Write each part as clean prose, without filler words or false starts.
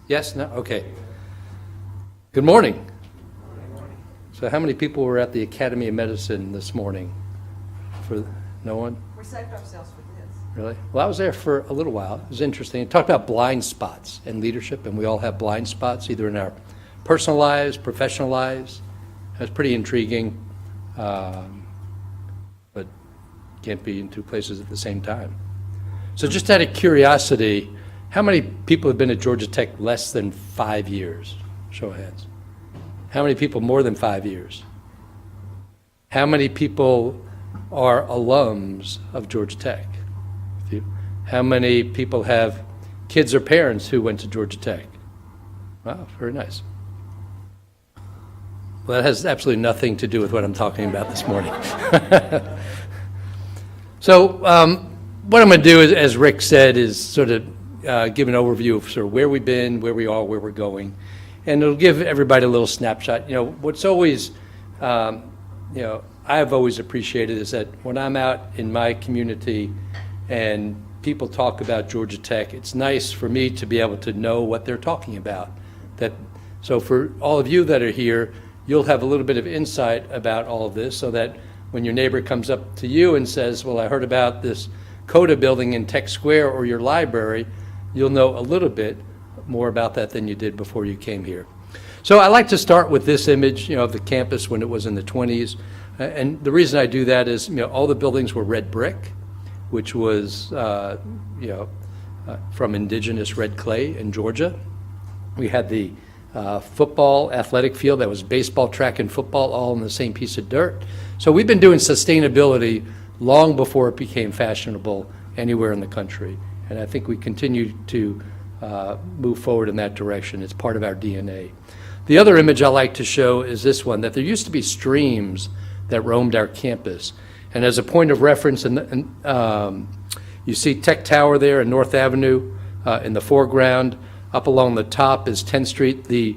Yes? No? Okay. Good morning. So how many people were at the Academy of Medicine this morning? For no one? We saved ourselves for this. Really? Well, I was there for a little while. It was interesting. It talked about blind spots and leadership, and we all have blind spots, either in our personal lives, professional lives. It was pretty intriguing, but can't be in two places at the same time. So just out of curiosity, how many people have been at Georgia Tech less than 5 years? Show of hands. How many people more than 5 years? How many people are alums of Georgia Tech? A few. How many people have kids or parents who went to Georgia Tech? Wow, very nice. Well, that has absolutely nothing to do with what I'm talking about this morning. So what I'm going to do, is, as Rick said, is sort of give an overview of sort of where we've been, where we are, where we're going. And it'll give everybody a little snapshot. You know, what's always, I've always appreciated is that when I'm out in my community and people talk about Georgia Tech, it's nice for me to be able to know what they're talking about. So for all of you that are here, you'll have a little bit of insight about all of this so that when your neighbor comes up to you and says, well, I heard about this CODA building in Tech Square or your library, you'll know a little bit more about that than you did before you came here. So I like to start with this image, of the campus when it was in the 20s. And the reason I do that is, all the buildings were red brick, which was, from indigenous red clay in Georgia. We had the football athletic field that was baseball, track, and football all in the same piece of dirt. So we've been doing sustainability long before it became fashionable anywhere in the country. And I think we continue to move forward in that direction. It's part of our DNA. The other image I like to show is this one, that there used to be streams that roamed our campus. And as a point of reference, you see Tech Tower there in North Avenue in the foreground. Up along the top is 10th Street. The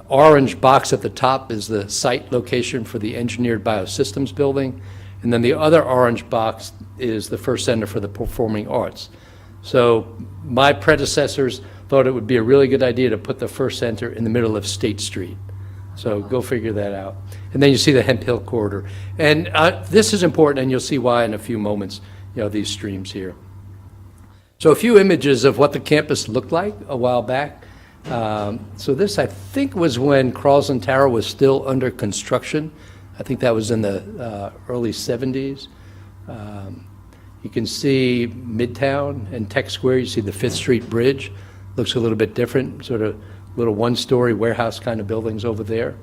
orange box at the top is the site location for the Engineered Biosystems building. And then the other orange box is the First Center for the Performing Arts. So my predecessors thought it would be a really good idea to put the First Center in the middle of State Street. So go figure that out. And then you see the Hemp Hill corridor. And this is important, and you'll see why in a few moments, these streams here. So a few images of what the campus looked like a while back. So this, I think, was when Carlson Tower was still under construction. I think that was in the early 70s. You can see Midtown and Tech Square. You see the 5th Street Bridge. Looks a little bit different, sort of little one-story warehouse kind of buildings over there.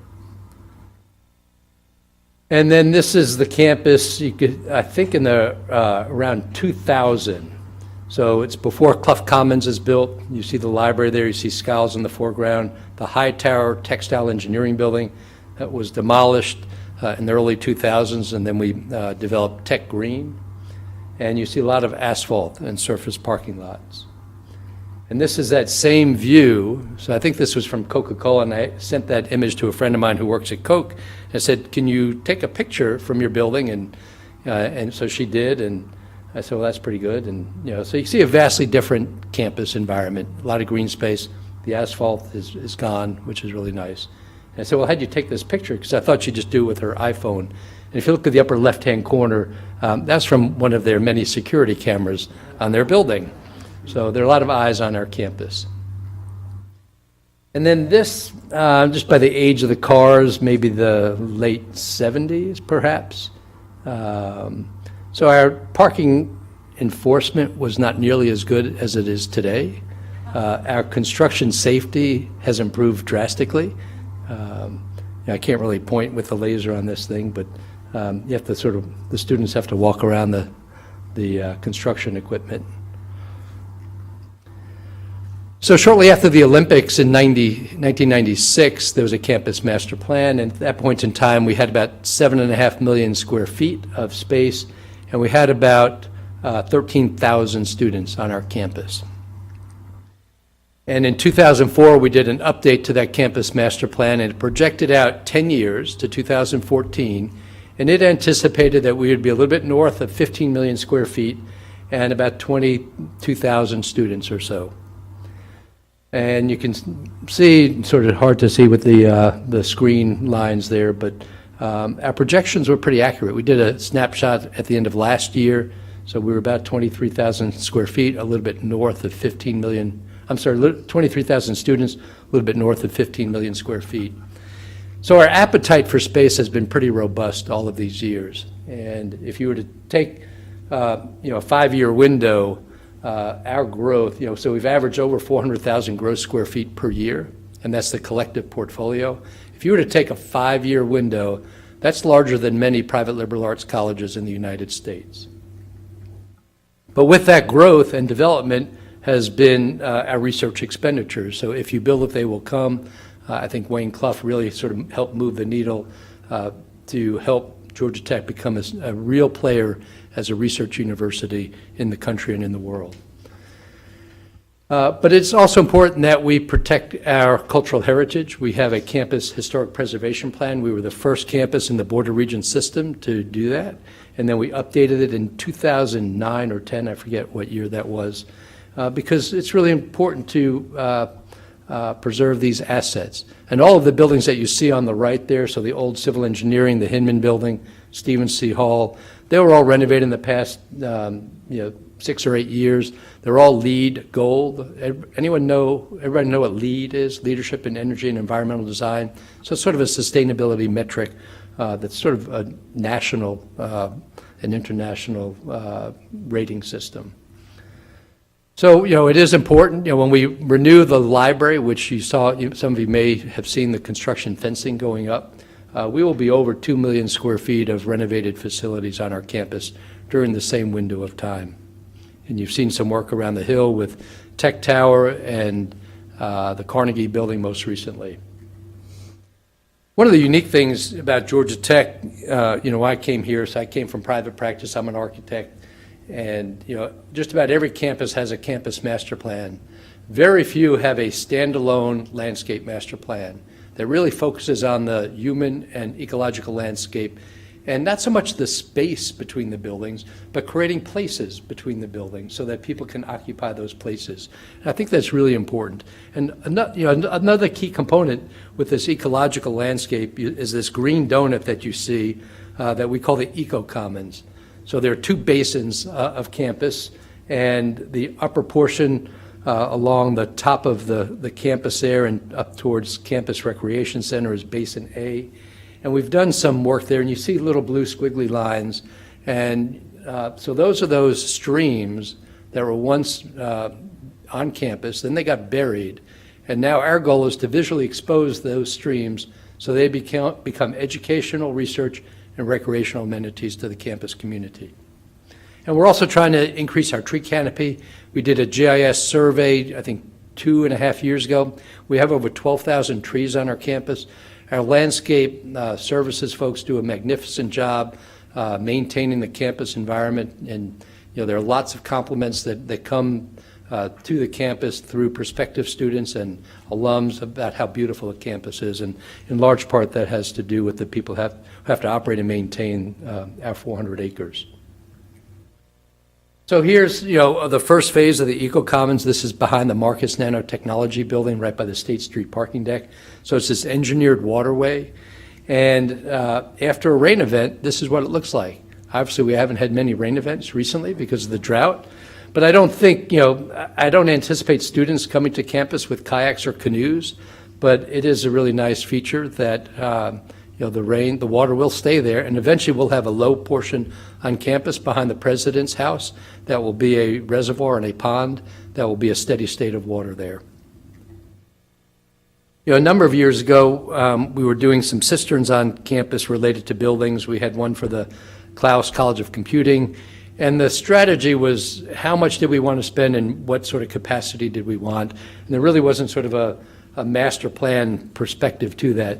And then this is the campus, I think in the around 2000. So it's before Clough Commons is built. You see the library there. You see Skiles in the foreground. The High Tower Textile Engineering Building that was demolished in the early 2000s, and then we developed Tech Green. And you see a lot of asphalt and surface parking lots. And this is that same view. So I think this was from Coca-Cola, and I sent that image to a friend of mine who works at Coke. I said, can you take a picture from your building? And so she did, and I said, well, that's pretty good. And so you see a vastly different campus environment, a lot of green space. The asphalt is gone, which is really nice. And I said, well, how'd you take this picture? Because I thought she'd just do it with her iPhone. And if you look at the upper left-hand corner, that's from one of their many security cameras on their building. So there are a lot of eyes on our campus. And then this, just by the age of the cars, maybe the late 70s, perhaps. So our parking enforcement was not nearly as good as it is today. Our construction safety has improved drastically. I can't really point with the laser on this thing, but you have to the students have to walk around the construction equipment. So shortly after the Olympics in 1996, there was a campus master plan, and at that point in time, we had about 7.5 million square feet of space, and we had about 13,000 students on our campus. And in 2004, we did an update to that campus master plan, and it projected out 10 years to 2014, and it anticipated that we would be a little bit north of 15 million square feet and about 22,000 students or so. And you can see, sort of hard to see with the screen lines there, but our projections were pretty accurate. We did a snapshot at the end of last year, so we were about 23,000 square feet, a little bit north of 15 million, 23,000 students, a little bit north of 15 million square feet. So our appetite for space has been pretty robust all of these years. And if you were to take, a 5-year window, our growth, so we've averaged over 400,000 gross square feet per year, and that's the collective portfolio. If you were to take a 5-year window, that's larger than many private liberal arts colleges in the United States. But with that growth and development has been our research expenditures. So if you build it, they will come. I think Wayne Clough really sort of helped move the needle to help Georgia Tech become a real player as a research university in the country and in the world. But it's also important that we protect our cultural heritage. We have a campus historic preservation plan. We were the first campus in the Board of Regents system to do that. And then we updated it in 2009 or 10, I forget what year that was, because it's really important to preserve these assets. And all of the buildings that you see on the right there, so the old civil engineering, the Hinman Building, Stevens C. Hall, they were all renovated in the past 6 or 8 years. They're all LEED Gold. Everybody know what LEED is? Leadership in Energy and Environmental Design. So it's sort of a sustainability metric that's sort of a national and international rating system. So, it is important, when we renew the library, which you saw, some of you may have seen the construction fencing going up, we will be over 2 million square feet of renovated facilities on our campus during the same window of time. And you've seen some work around the Hill with Tech Tower and the Carnegie Building most recently. One of the unique things about Georgia Tech, I came here, so I came from private practice, I'm an architect, and just about every campus has a campus master plan. Very few have a standalone landscape master plan that really focuses on the human and ecological landscape, and not so much the space between the buildings, but creating places between the buildings so that people can occupy those places. And I think that's really important. And another key component with this ecological landscape is this green donut that you see that we call the Eco Commons. So there are 2 basins of campus, and the upper portion along the top of the campus there and up towards Campus Recreation Center is Basin A. And we've done some work there, and you see little blue squiggly lines. And so those are those streams that were once on campus, then they got buried. And now our goal is to visually expose those streams so they become educational, research, and recreational amenities to the campus community. And we're also trying to increase our tree canopy. We did a GIS survey, I think 2.5 years ago. We have over 12,000 trees on our campus. Our landscape services folks do a magnificent job maintaining the campus environment, and there are lots of compliments that come to the campus through prospective students and alums about how beautiful the campus is, and in large part that has to do with the people who have to operate and maintain our 400 acres. So here's the first phase of the Eco Commons. This is behind the Marcus Nanotechnology Building right by the State Street parking deck. So it's this engineered waterway, and after a rain event, this is what it looks like. Obviously we haven't had many rain events recently because of the drought, but I don't think, I don't anticipate students coming to campus with kayaks or canoes, but it is a really nice feature that the water will stay there, and eventually we'll have a low portion on campus behind the president's house that will be a reservoir and a pond that will be a steady state of water there. A number of years ago, we were doing some cisterns on campus related to buildings. We had one for the Klaus College of Computing, and the strategy was how much did we want to spend and what sort of capacity did we want, and there really wasn't sort of a master plan perspective to that.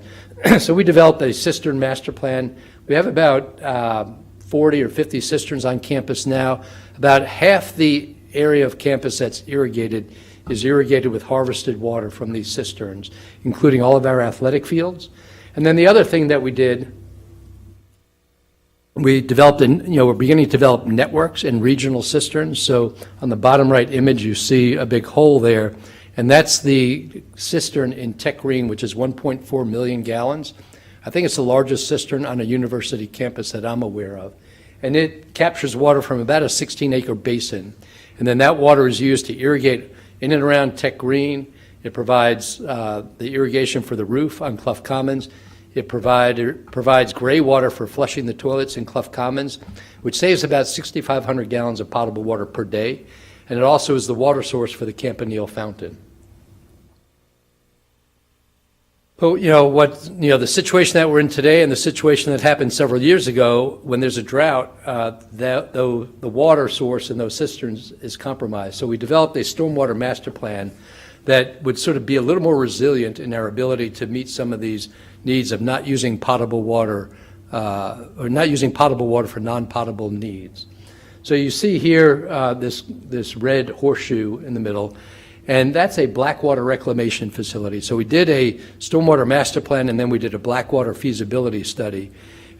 So we developed a cistern master plan. We have about 40 or 50 cisterns on campus now. About half the area of campus that's irrigated is irrigated with harvested water from these cisterns, including all of our athletic fields. And then the other thing that we did, we developed, we're beginning to develop networks and regional cisterns. So on the bottom right image, you see a big hole there. And that's the cistern in Tech Green, which is 1.4 million gallons. I think it's the largest cistern on a university campus that I'm aware of. And it captures water from about a 16-acre basin. And then that water is used to irrigate in and around Tech Green. It provides the irrigation for the roof on Clough Commons. It provides gray water for flushing the toilets in Clough Commons, which saves about 6,500 gallons of potable water per day. And it also is the water source for the Campanile fountain. But the situation that we're in today and the situation that happened several years ago, when there's a drought, the water source in those cisterns is compromised. So we developed a stormwater master plan that would sort of be a little more resilient in our ability to meet some of these needs of not using potable water or not using potable water for non-potable needs. So you see here this red horseshoe in the middle, and that's a blackwater reclamation facility. So we did a stormwater master plan, and then we did a blackwater feasibility study.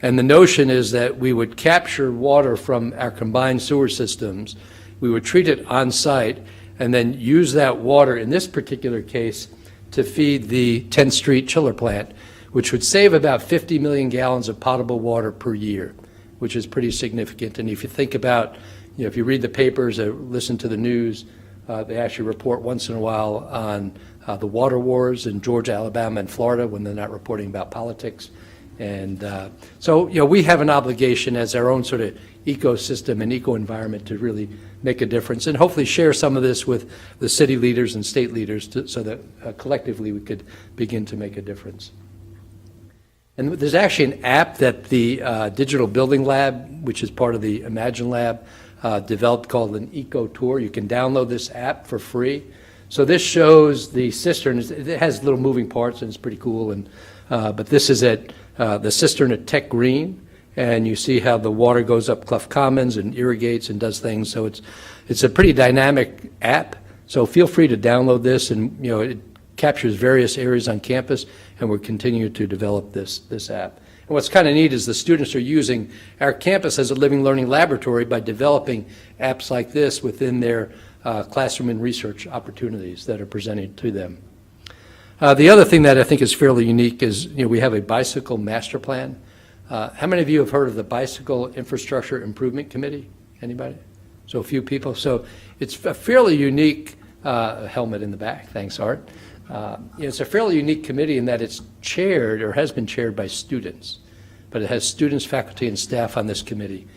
And the notion is that we would capture water from our combined sewer systems, we would treat it on site, and then use that water, in this particular case, to feed the 10th Street chiller plant, which would save about 50 million gallons of potable water per year, which is pretty significant. And if you think about, if you read the papers or listen to the news, they actually report once in a while on the water wars in Georgia, Alabama, and Florida when they're not reporting about politics. And so we have an obligation as our own sort of ecosystem and eco-environment to really make a difference and hopefully share some of this with the city leaders and state leaders so that collectively we could begin to make a difference. And there's actually an app that the Digital Building Lab, which is part of the Imagine Lab, developed called an Eco Tour. You can download this app for free. So this shows the cistern. It has little moving parts and it's pretty cool. And but this is at the cistern at Tech Green, and you see how the water goes up Clough Commons and irrigates and does things. So it's a pretty dynamic app. So feel free to download this, and it captures various areas on campus, and we're continuing to develop this app. And what's kind of neat is the students are using our campus as a living learning laboratory by developing apps like this within their classroom and research opportunities that are presented to them. The other thing that I think is fairly unique is we have a bicycle master plan. How many of you have heard of the Bicycle Infrastructure Improvement Committee? Anybody? So a few people. So it's a fairly unique helmet in the back. Thanks, Art. It's a fairly unique committee in that it's chaired or has been chaired by students, but it has students, faculty, and staff on this committee.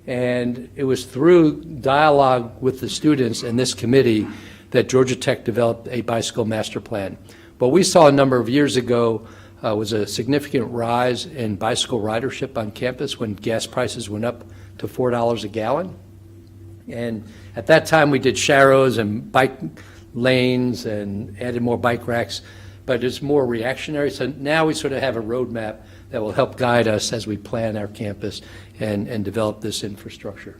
And it was through dialogue with the students and this committee that Georgia Tech developed a bicycle master plan. What we saw a number of years ago was a significant rise in bicycle ridership on campus when gas prices went up to $4 a gallon. And at that time we did sharrows and bike lanes and added more bike racks, but it's more reactionary. So now we sort of have a roadmap that will help guide us as we plan our campus and develop this infrastructure.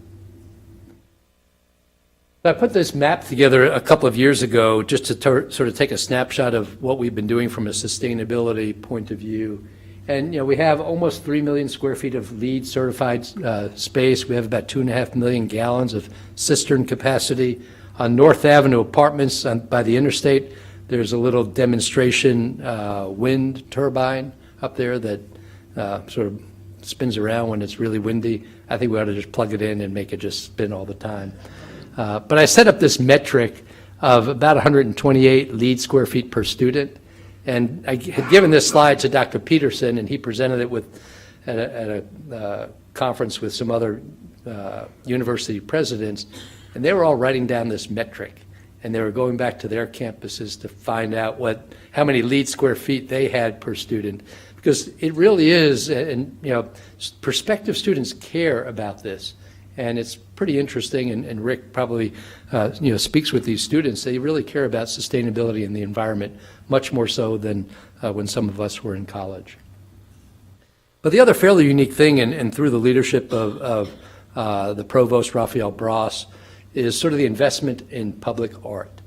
I put this map together a couple of years ago just to sort of take a snapshot of what we've been doing from a sustainability point of view. And we have almost 3 million square feet of LEED certified space. We have about 2.5 million gallons of cistern capacity. On North Avenue Apartments by the interstate, there's a little demonstration wind turbine up there that sort of spins around when it's really windy. I think we ought to just plug it in and make it just spin all the time. But I set up this metric of about 128 LEED square feet per student. And I had given this slide to Dr. Peterson, and he presented it at a conference with some other university presidents. And they were all writing down this metric, and they were going back to their campuses to find out how many LEED square feet they had per student, because it really is, and prospective students care about this, and it's pretty interesting. And Rick probably speaks with these students. They really care about sustainability and the environment much more so than when some of us were in college. But the other fairly unique thing, and through the leadership of the provost Raphael Bross, is sort of the investment in public art.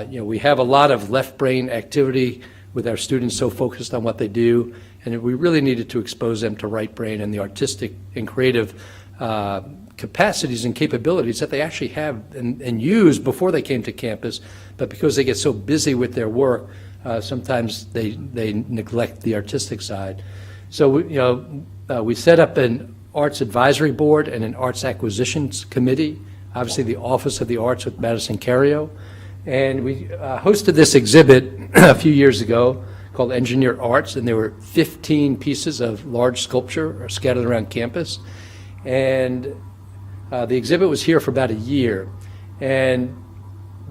We have a lot of left brain activity with our students so focused on what they do, and we really needed to expose them to right brain and the artistic and creative capacities and capabilities that they actually have and used before they came to campus, but because they get so busy with their work, sometimes they neglect the artistic side. So, we set up an Arts Advisory Board and an Arts Acquisitions Committee, obviously the Office of the Arts with Madison Cario. And we hosted this exhibit a few years ago called Engineer Arts, and there were 15 pieces of large sculpture scattered around campus. And the exhibit was here for about a year. And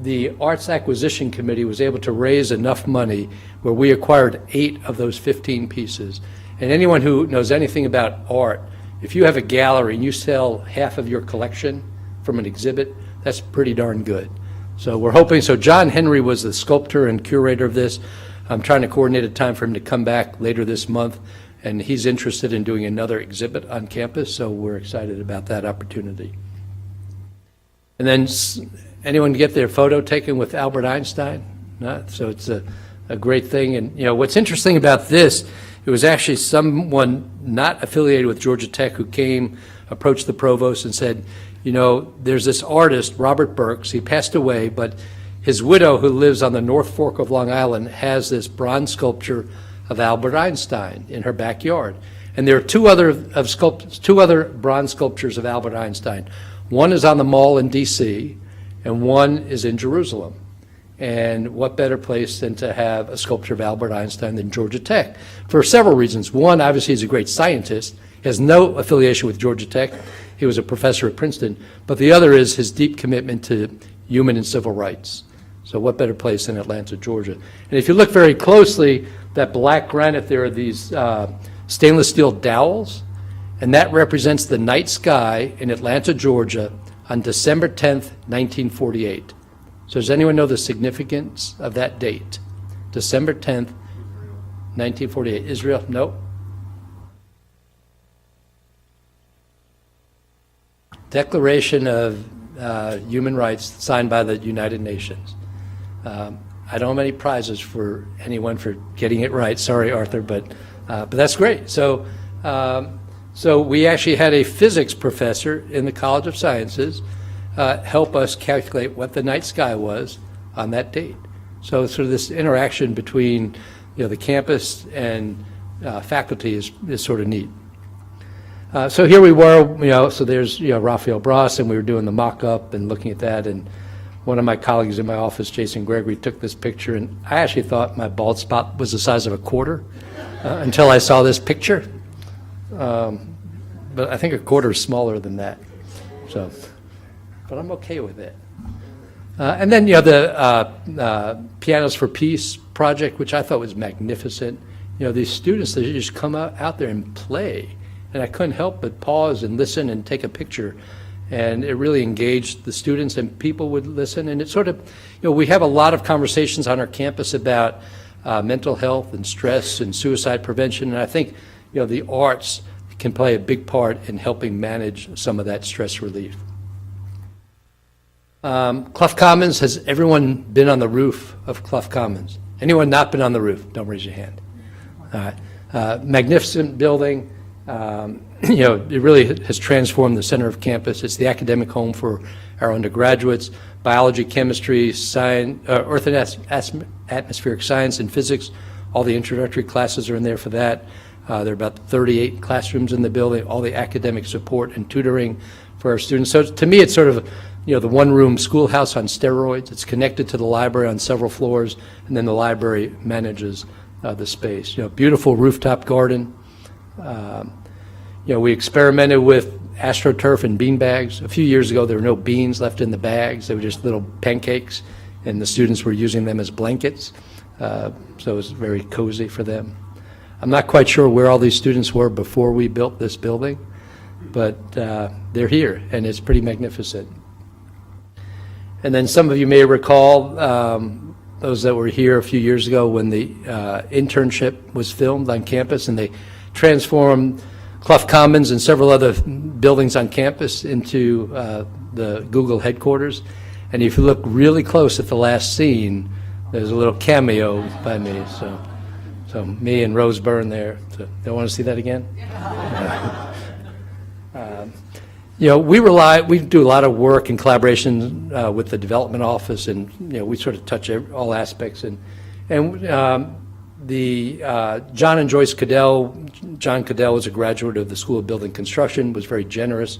the Arts Acquisition Committee was able to raise enough money where we acquired 8 of those 15 pieces. And anyone who knows anything about art, if you have a gallery and you sell half of your collection from an exhibit, that's pretty darn good. So we're hoping, so John Henry was the sculptor and curator of this. I'm trying to coordinate a time for him to come back later this month, and he's interested in doing another exhibit on campus, so we're excited about that opportunity. And then anyone get their photo taken with Albert Einstein? No? So it's a great thing. And what's interesting about this, it was actually someone not affiliated with Georgia Tech who approached the provost and said, there's this artist, Robert Burks, he passed away, but his widow, who lives on the North Fork of Long Island, has this bronze sculpture of Albert Einstein in her backyard. And there are two other bronze sculptures of Albert Einstein. One is on the Mall in D.C., and one is in Jerusalem. And what better place than to have a sculpture of Albert Einstein than Georgia Tech? For several reasons. One, obviously, he's a great scientist. He has no affiliation with Georgia Tech. He was a professor at Princeton. But the other is his deep commitment to human and civil rights. So what better place than Atlanta, Georgia? And if you look very closely, that black granite, there are these stainless steel dowels, and that represents the night sky in Atlanta, Georgia on December 10th, 1948. So does anyone know the significance of that date? December 10th, 1948. Israel? No? Declaration of Human Rights signed by the United Nations. I don't have any prizes for anyone for getting it right. Sorry, Arthur, but that's great. So we actually had a physics professor in the College of Sciences help us calculate what the night sky was on that date. So sort of this interaction between the campus and faculty is sort of neat. So here we were, so there's Raphael Bras, and we were doing the mock-up and looking at that, and one of my colleagues in my office, Jason Gregory, took this picture, and I actually thought my bald spot was the size of a quarter until I saw this picture. But I think a quarter is smaller than that. So, but I'm okay with it. And then the Pianos for Peace project, which I thought was magnificent. These students, they just come out there and play. And I couldn't help but pause and listen and take a picture. And it really engaged the students, and people would listen. And it sort of, we have a lot of conversations on our campus about mental health and stress and suicide prevention. And I think, the arts can play a big part in helping manage some of that stress relief. Clough Commons, has everyone been on the roof of Clough Commons? Anyone not been on the roof? Don't raise your hand. All right. Magnificent building. It really has transformed the center of campus. It's the academic home for our undergraduates. Biology, chemistry, science, earth and atmospheric science and physics. All the introductory classes are in there for that. There are about 38 classrooms in the building, all the academic support and tutoring for our students. So to me, it's sort of, the one-room schoolhouse on steroids. It's connected to the library on several floors, and then the library manages the space. Beautiful rooftop garden. We experimented with AstroTurf and bean bags. A few years ago, there were no beans left in the bags. They were just little pancakes, and the students were using them as blankets. So it was very cozy for them. I'm not quite sure where all these students were before we built this building, but they're here, and it's pretty magnificent. And then some of you may recall those that were here a few years ago when the internship was filmed on campus, and they transformed Clough Commons and several other buildings on campus into the Google headquarters. And if you look really close at the last scene, there's a little cameo by me. So me and Rose Byrne there. So, don't want to see that again? We do a lot of work in collaboration with the development office, and we sort of touch all aspects. John and Joyce Cadell. John Cadell was a graduate of the School of Building Construction, was very generous,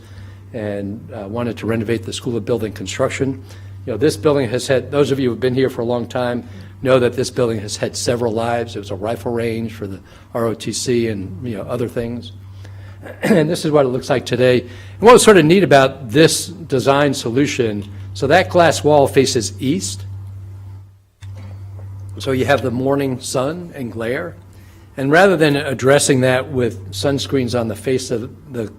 and wanted to renovate the School of Building Construction. This building has had, those of you who have been here for a long time know that this building has had several lives. It was a rifle range for the ROTC and other things. And this is what it looks like today. And what was sort of neat about this design solution, so that glass wall faces east. So you have the morning sun and glare. And rather than addressing that with sunscreens on the face of the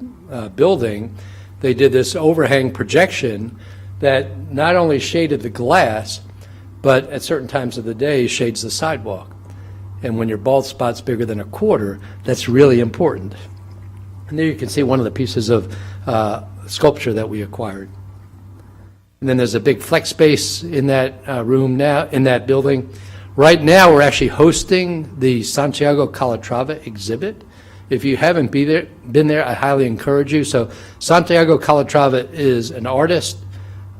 building, they did this overhang projection that not only shaded the glass, but at certain times of the day shades the sidewalk. And when your bald spot's bigger than a quarter, that's really important. And there you can see one of the pieces of sculpture that we acquired. And then there's a big flex space in that room now, in that building. Right now, we're actually hosting the Santiago Calatrava exhibit. If you haven't been there, I highly encourage you. So Santiago Calatrava is an artist,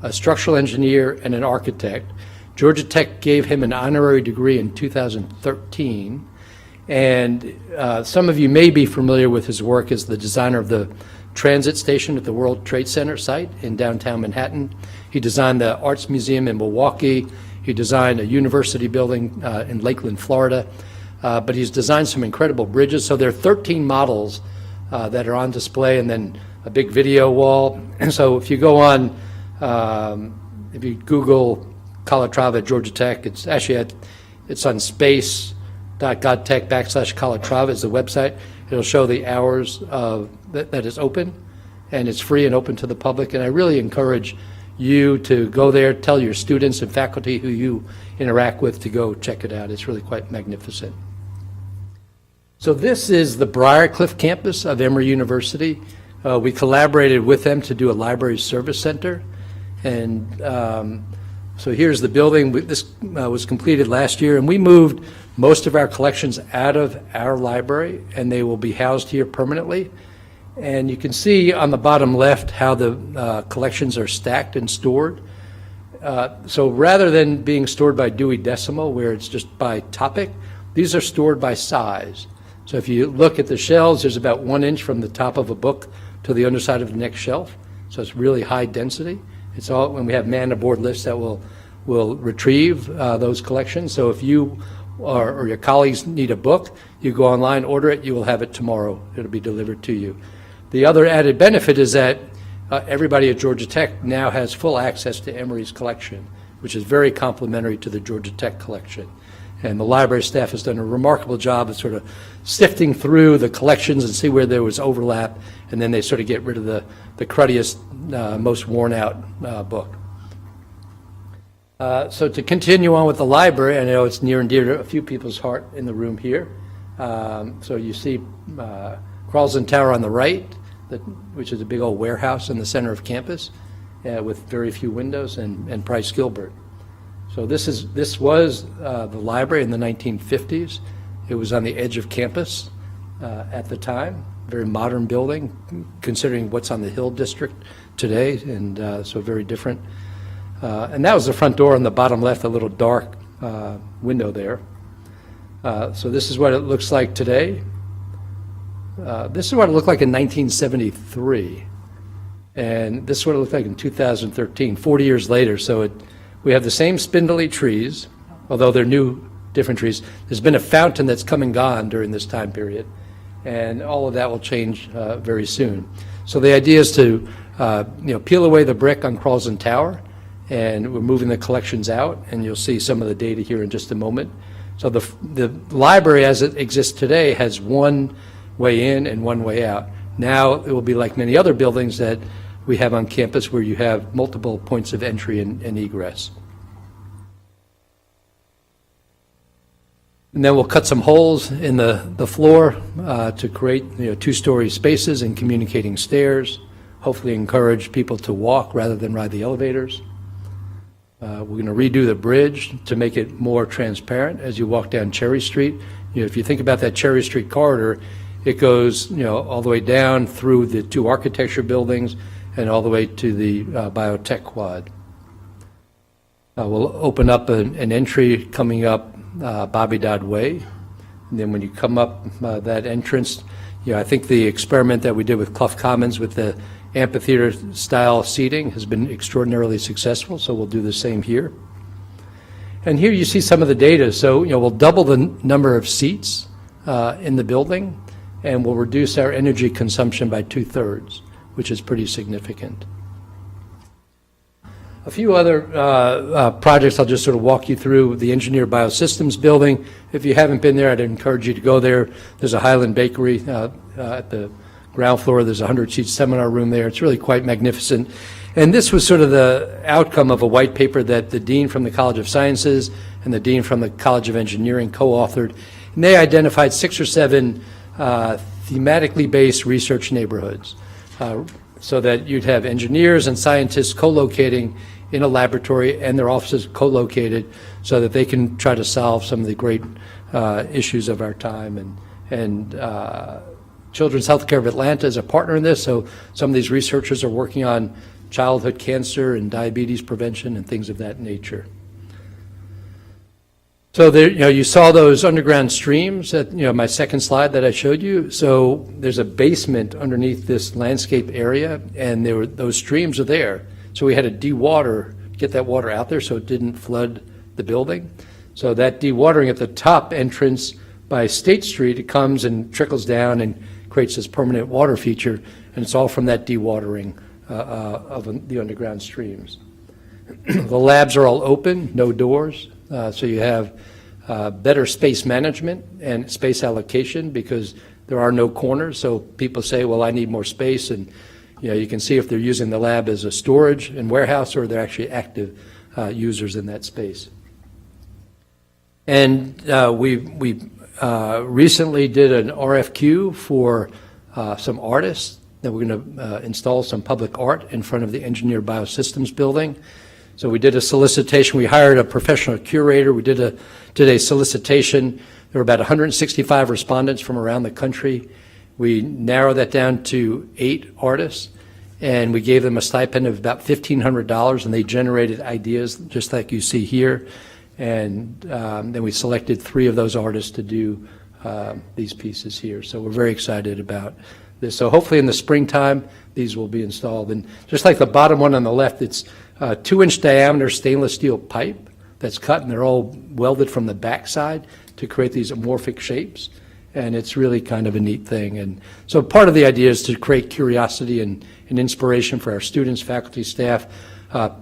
a structural engineer, and an architect. Georgia Tech gave him an honorary degree in 2013. And some of you may be familiar with his work as the designer of the transit station at the World Trade Center site in downtown Manhattan. He designed the Arts Museum in Milwaukee. He designed a university building in Lakeland, Florida. But he's designed some incredible bridges. So there are 13 models that are on display, and then a big video wall. And so if you go on, if you Google Calatrava Georgia Tech, it's actually it's on space.godtech/Calatrava is the website. It'll show the hours that is open, and it's free and open to the public. And I really encourage you to go there, tell your students and faculty who you interact with to go check it out. It's really quite magnificent. So this is the Briarcliff campus of Emory University. We collaborated with them to do a library service center. And so here's the building. This was completed last year, and we moved most of our collections out of our library, and they will be housed here permanently. And you can see on the bottom left how the collections are stacked and stored. So rather than being stored by Dewey Decimal, where it's just by topic, these are stored by size. So if you look at the shelves, there's about 1 inch from the top of a book to the underside of the next shelf. So it's really high density. It's all, when we have man-aboard lifts that will retrieve those collections. So if you or your colleagues need a book, you go online, order it, you will have it tomorrow. It'll be delivered to you. The other added benefit is that everybody at Georgia Tech now has full access to Emory's collection, which is very complementary to the Georgia Tech collection. And the library staff has done a remarkable job of sort of sifting through the collections and see where there was overlap, and then they sort of get rid of the cruddiest, most worn out book. So to continue on with the library, I know it's near and dear to a few people's heart in the room here. So you see Carlson Tower on the right, which is a big old warehouse in the center of campus with very few windows, and Price Gilbert. So this was the library in the 1950s. It was on the edge of campus at the time. Very modern building, considering what's on the Hill District today, and so very different. And that was the front door on the bottom left, a little dark window there. So this is what it looks like today. This is what it looked like in 1973. And this is what it looked like in 2013, 40 years later. So we have the same spindly trees, although they're new, different trees. There's been a fountain that's come and gone during this time period, and all of that will change very soon. So the idea is to peel away the brick on Carlson Tower, and we're moving the collections out, and you'll see some of the data here in just a moment. So the library as it exists today has one way in and one way out. Now it will be like many other buildings that we have on campus where you have multiple points of entry and egress. And then we'll cut some holes in the floor to create two-story spaces and communicating stairs, hopefully encourage people to walk rather than ride the elevators. We're going to redo the bridge to make it more transparent as you walk down Cherry Street. If you think about that Cherry Street corridor, it goes all the way down through the two architecture buildings and all the way to the biotech quad. We'll open up an entry coming up Bobby Dodd Way. And then when you come up that entrance, I think the experiment that we did with Clough Commons with the amphitheater-style seating has been extraordinarily successful, so we'll do the same here. And here you see some of the data. So, we'll double the number of seats in the building, and we'll reduce our energy consumption by 2/3, which is pretty significant. A few other projects I'll just sort of walk you through. The Engineered Biosystems building. If you haven't been there, I'd encourage you to go there. There's a Highland Bakery at the ground floor. There's a 100-seat seminar room there. It's really quite magnificent. And this was sort of the outcome of a white paper that the dean from the College of Sciences and the dean from the College of Engineering co-authored. And they identified 6 or 7 thematically based research neighborhoods so that you'd have engineers and scientists co-locating in a laboratory and their offices co-located so that they can try to solve some of the great issues of our time. And Children's Healthcare of Atlanta is a partner in this, so some of these researchers are working on childhood cancer and diabetes prevention and things of that nature. So there, you saw those underground streams at my second slide that I showed you. So there's a basement underneath this landscape area, and those streams are there. So we had to de-water, get that water out there so it didn't flood the building. So that de-watering at the top entrance by State Street, it comes and trickles down and creates this permanent water feature, and it's all from that de-watering of the underground streams. The labs are all open, no doors, so you have better space management and space allocation because there are no corners. So people say, well, I need more space, and you can see if they're using the lab as a storage and warehouse or they're actually active users in that space. And we recently did an RFQ for some artists that we're going to install some public art in front of the Engineered Biosystems building. So we did a solicitation. We hired a professional curator. We did a solicitation. There were about 165 respondents from around the country. We narrowed that down to 8 artists, and we gave them a stipend of about $1,500, and they generated ideas just like you see here. And then we selected 3 of those artists to do these pieces here. So we're very excited about this. So hopefully in the springtime, these will be installed. And just like the bottom one on the left, it's 2-inch diameter stainless steel pipe that's cut, and they're all welded from the backside to create these amorphic shapes. And it's really kind of a neat thing. And so part of the idea is to create curiosity and inspiration for our students, faculty, staff,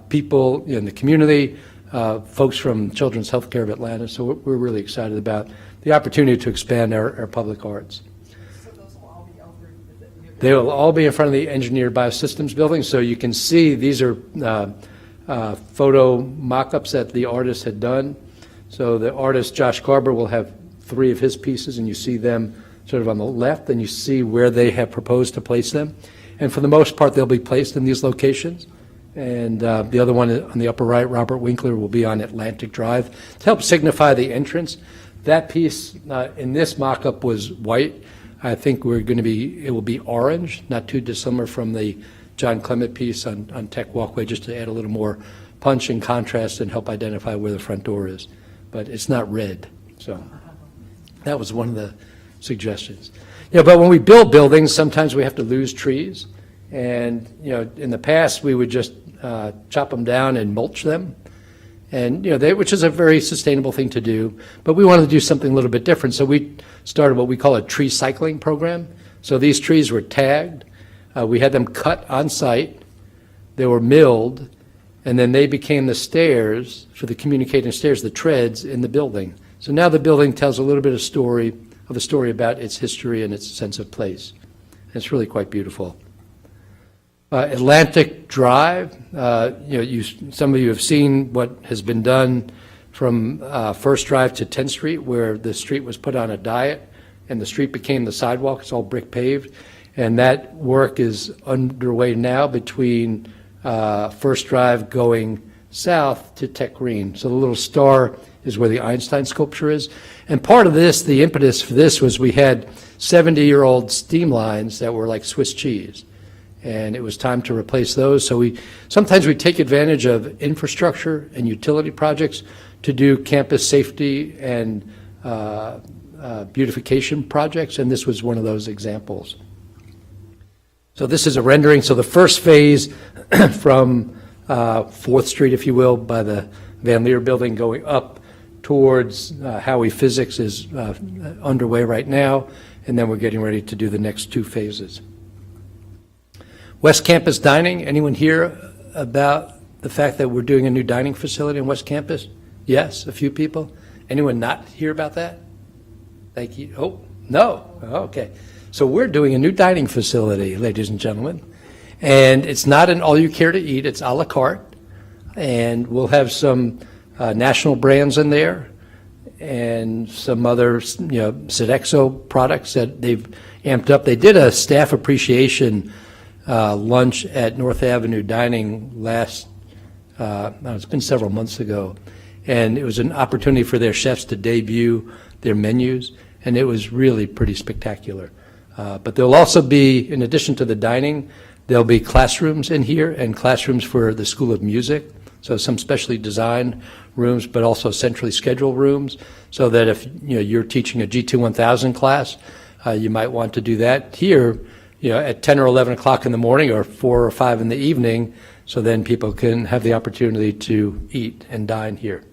people in the community, folks from Children's Healthcare of Atlanta. So we're really excited about the opportunity to expand our public arts. So those will all be over? They will all be in front of the Engineered Biosystems building. So you can see these are photo mock-ups that the artist had done. So the artist, Josh Garber, will have 3 of his pieces, and you see them sort of on the left, and you see where they have proposed to place them. And for the most part, they'll be placed in these locations. And the other one on the upper right, Robert Winkler, will be on Atlantic Drive to help signify the entrance. That piece in this mock-up was white. I think it will be orange, not too dissimilar from the John Clement piece on Tech Walkway, just to add a little more punch and contrast and help identify where the front door is. But it's not red, so that was one of the suggestions. But when we build buildings, sometimes we have to lose trees. And, in the past, we would just chop them down and mulch them, and which is a very sustainable thing to do. But we wanted to do something a little bit different, so we started what we call a tree cycling program. So these trees were tagged. We had them cut on site. They were milled, and then they became the stairs for the communicating stairs, the treads in the building. So now the building tells a little bit of a story about its history and its sense of place. And it's really quite beautiful. Atlantic Drive, some of you have seen what has been done from First Drive to 10th Street, where the street was put on a diet and the street became the sidewalk. It's all brick paved. And that work is underway now between First Drive going south to Tech Green. So the little star is where the Einstein sculpture is. And part of this, the impetus for this was we had 70-year-old steam lines that were like Swiss cheese. and it was time to replace those. So sometimes we take advantage of infrastructure and utility projects to do campus safety and beautification projects, and this was one of those examples. So this is a rendering. So the first phase from 4th Street, if you will, by the Van Leer building going up towards Howey Physics is underway right now, and then we're getting ready to do the next 2 phases. West Campus dining, anyone here about the fact that we're doing a new dining facility in West Campus? Yes, a few people. Anyone not hear about that? Thank you. Oh, no. Okay. So we're doing a new dining facility, ladies and gentlemen, and it's not an all-you-care-to-eat, it's a la carte, and we'll have some national brands in there and some other, Sodexo products that they've amped up. They did a staff appreciation lunch at North Avenue Dining it's been several months ago, and it was an opportunity for their chefs to debut their menus, and it was really pretty spectacular. But there'll also be, in addition to the dining, there'll be classrooms in here and classrooms for the School of Music, so some specially designed rooms, but also centrally scheduled rooms, so that if you're teaching a G2 1000 class, you might want to do that here, at 10 or 11 o'clock in the morning or 4 or 5 in the evening, so then people can have the opportunity to eat and dine here.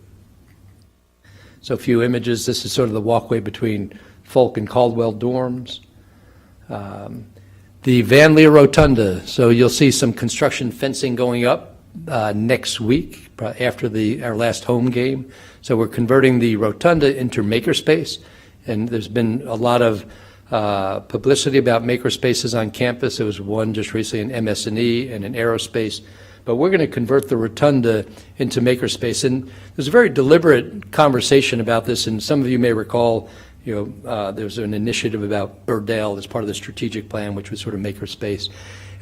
So a few images. This is sort of the walkway between Folk and Caldwell dorms. The Van Leer Rotunda, so you'll see some construction fencing going up next week after our last home game. So we're converting the Rotunda into makerspace, and there's been a lot of publicity about makerspaces on campus. There was one just recently in MS&E and in aerospace, but we're going to convert the Rotunda into makerspace. And there's a very deliberate conversation about this, and some of you may recall there's an initiative about Burdale as part of the strategic plan, which was sort of makerspace.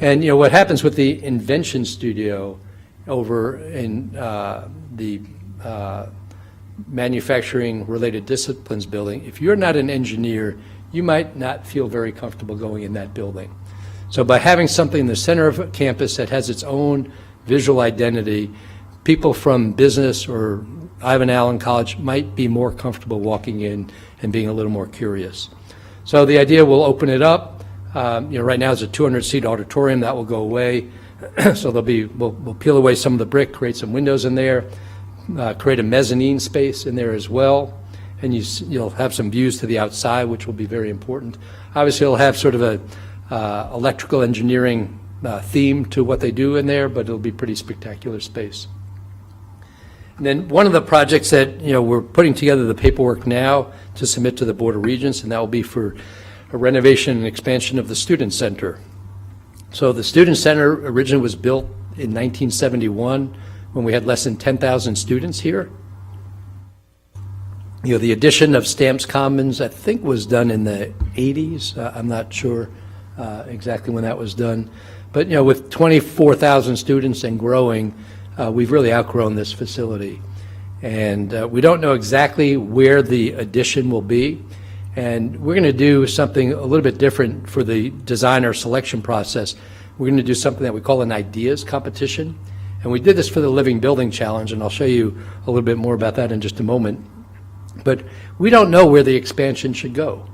And what happens with the Invention Studio over in the manufacturing related disciplines building, if you're not an engineer, you might not feel very comfortable going in that building. So by having something in the center of a campus that has its own visual identity, people from business or Ivan Allen College might be more comfortable walking in and being a little more curious. So the idea, we'll open it up. Right now it's a 200-seat auditorium. That will go away. So we'll peel away some of the brick, create some windows in there, create a mezzanine space in there as well, and you'll have some views to the outside, which will be very important. Obviously, it'll have sort of a electrical engineering theme to what they do in there, but it'll be pretty spectacular space. And then one of the projects that we're putting together the paperwork now to submit to the Board of Regents, and that will be for a renovation and expansion of the Student Center. So the Student Center originally was built in 1971 when we had less than 10,000 students here. The addition of Stamps Commons, I think, was done in the 80s. I'm not sure exactly when that was done. But, with 24,000 students and growing, we've really outgrown this facility. And we don't know exactly where the addition will be. And we're going to do something a little bit different for the designer selection process. We're going to do something that we call an ideas competition. And we did this for the Living Building Challenge, and I'll show you a little bit more about that in just a moment. But we don't know where the expansion should go.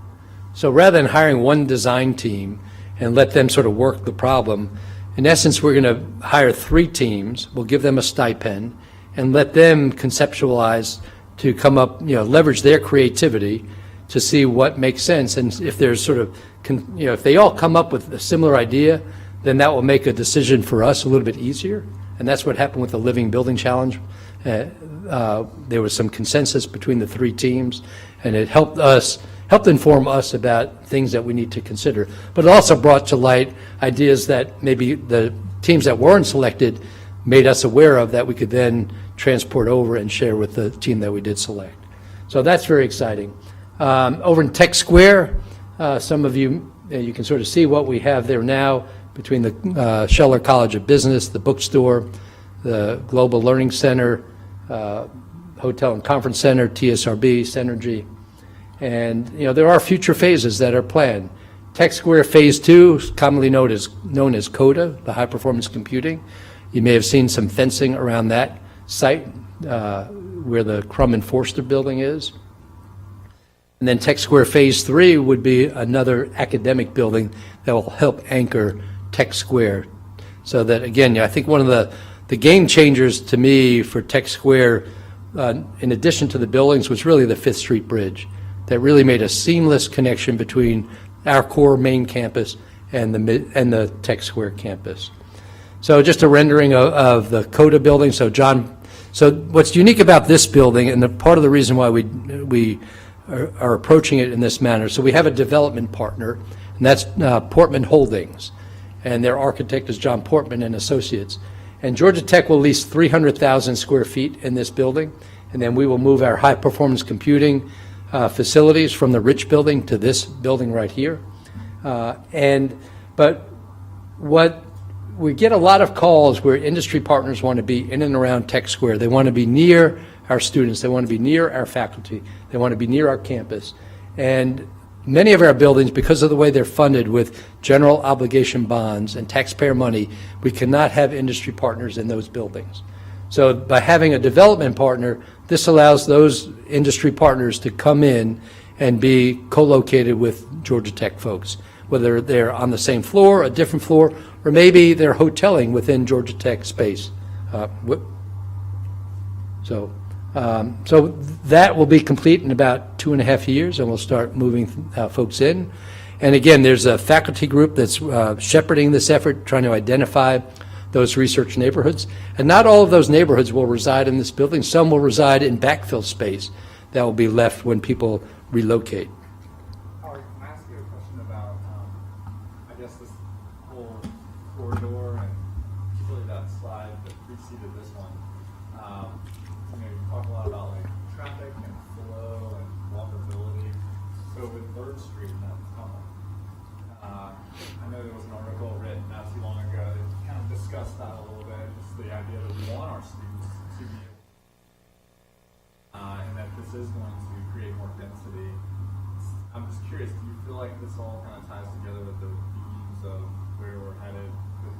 So rather than hiring one design team and let them sort of work the problem, in essence, we're going to hire 3 teams. We'll give them a stipend and let them conceptualize to come up, leverage their creativity to see what makes sense. And if there's sort of, if they all come up with a similar idea, then that will make a decision for us a little bit easier. And that's what happened with the Living Building Challenge. There was some consensus between the 3 teams, and it helped inform us about things that we need to consider. But it also brought to light ideas that maybe the teams that weren't selected made us aware of that we could then transport over and share with the team that we did select. So that's very exciting. Over in Tech Square, some of you can sort of see what we have there now between the Scheller College of Business, the bookstore, the Global Learning Center, Hotel and Conference Center, TSRB, Synergy. And there are future phases that are planned. Tech Square Phase 2, commonly known as CODA, the High Performance Computing. You may have seen some fencing around that site where the Crum and Forster building is. And then Tech Square Phase 3 would be another academic building that will help anchor Tech Square. So that, again, I think one of the game changers to me for Tech Square, in addition to the buildings, was really the 5th Street Bridge. That really made a seamless connection between our core main campus and the Tech Square campus. So just a rendering of the CODA building. So what's unique about this building, and part of the reason why we are approaching it in this manner, so we have a development partner, and that's Portman Holdings, and their architect is John Portman and Associates. And Georgia Tech will lease 300,000 square feet in this building, and then we will move our high-performance computing facilities from the Rich building to this building right here. But what we get a lot of calls where industry partners want to be in and around Tech Square. They want to be near our students. They want to be near our faculty. They want to be near our campus. And many of our buildings, because of the way they're funded with general obligation bonds and taxpayer money, we cannot have industry partners in those buildings. So by having a development partner, this allows those industry partners to come in and be co-located with Georgia Tech folks, whether they're on the same floor, a different floor, or maybe they're hoteling within Georgia Tech space. So that will be complete in about 2.5 years, and we'll start moving folks in. And again, there's a faculty group that's shepherding this effort, trying to identify those research neighborhoods. And not all of those neighborhoods will reside in this building. Some will reside in backfill space that will be left when people relocate. Howard, can I ask you a question about, I guess, this whole corridor and really that slide that preceded this one? You talk a lot about like traffic and flow and walkability. So with 3rd Street and that tunnel, I know there was an article written not too long ago that kind of discussed that a little bit. Just the idea that we want our students to be and that this is going to create more density. I'm just curious, do you feel like this all kind of ties together with the themes of where we're headed with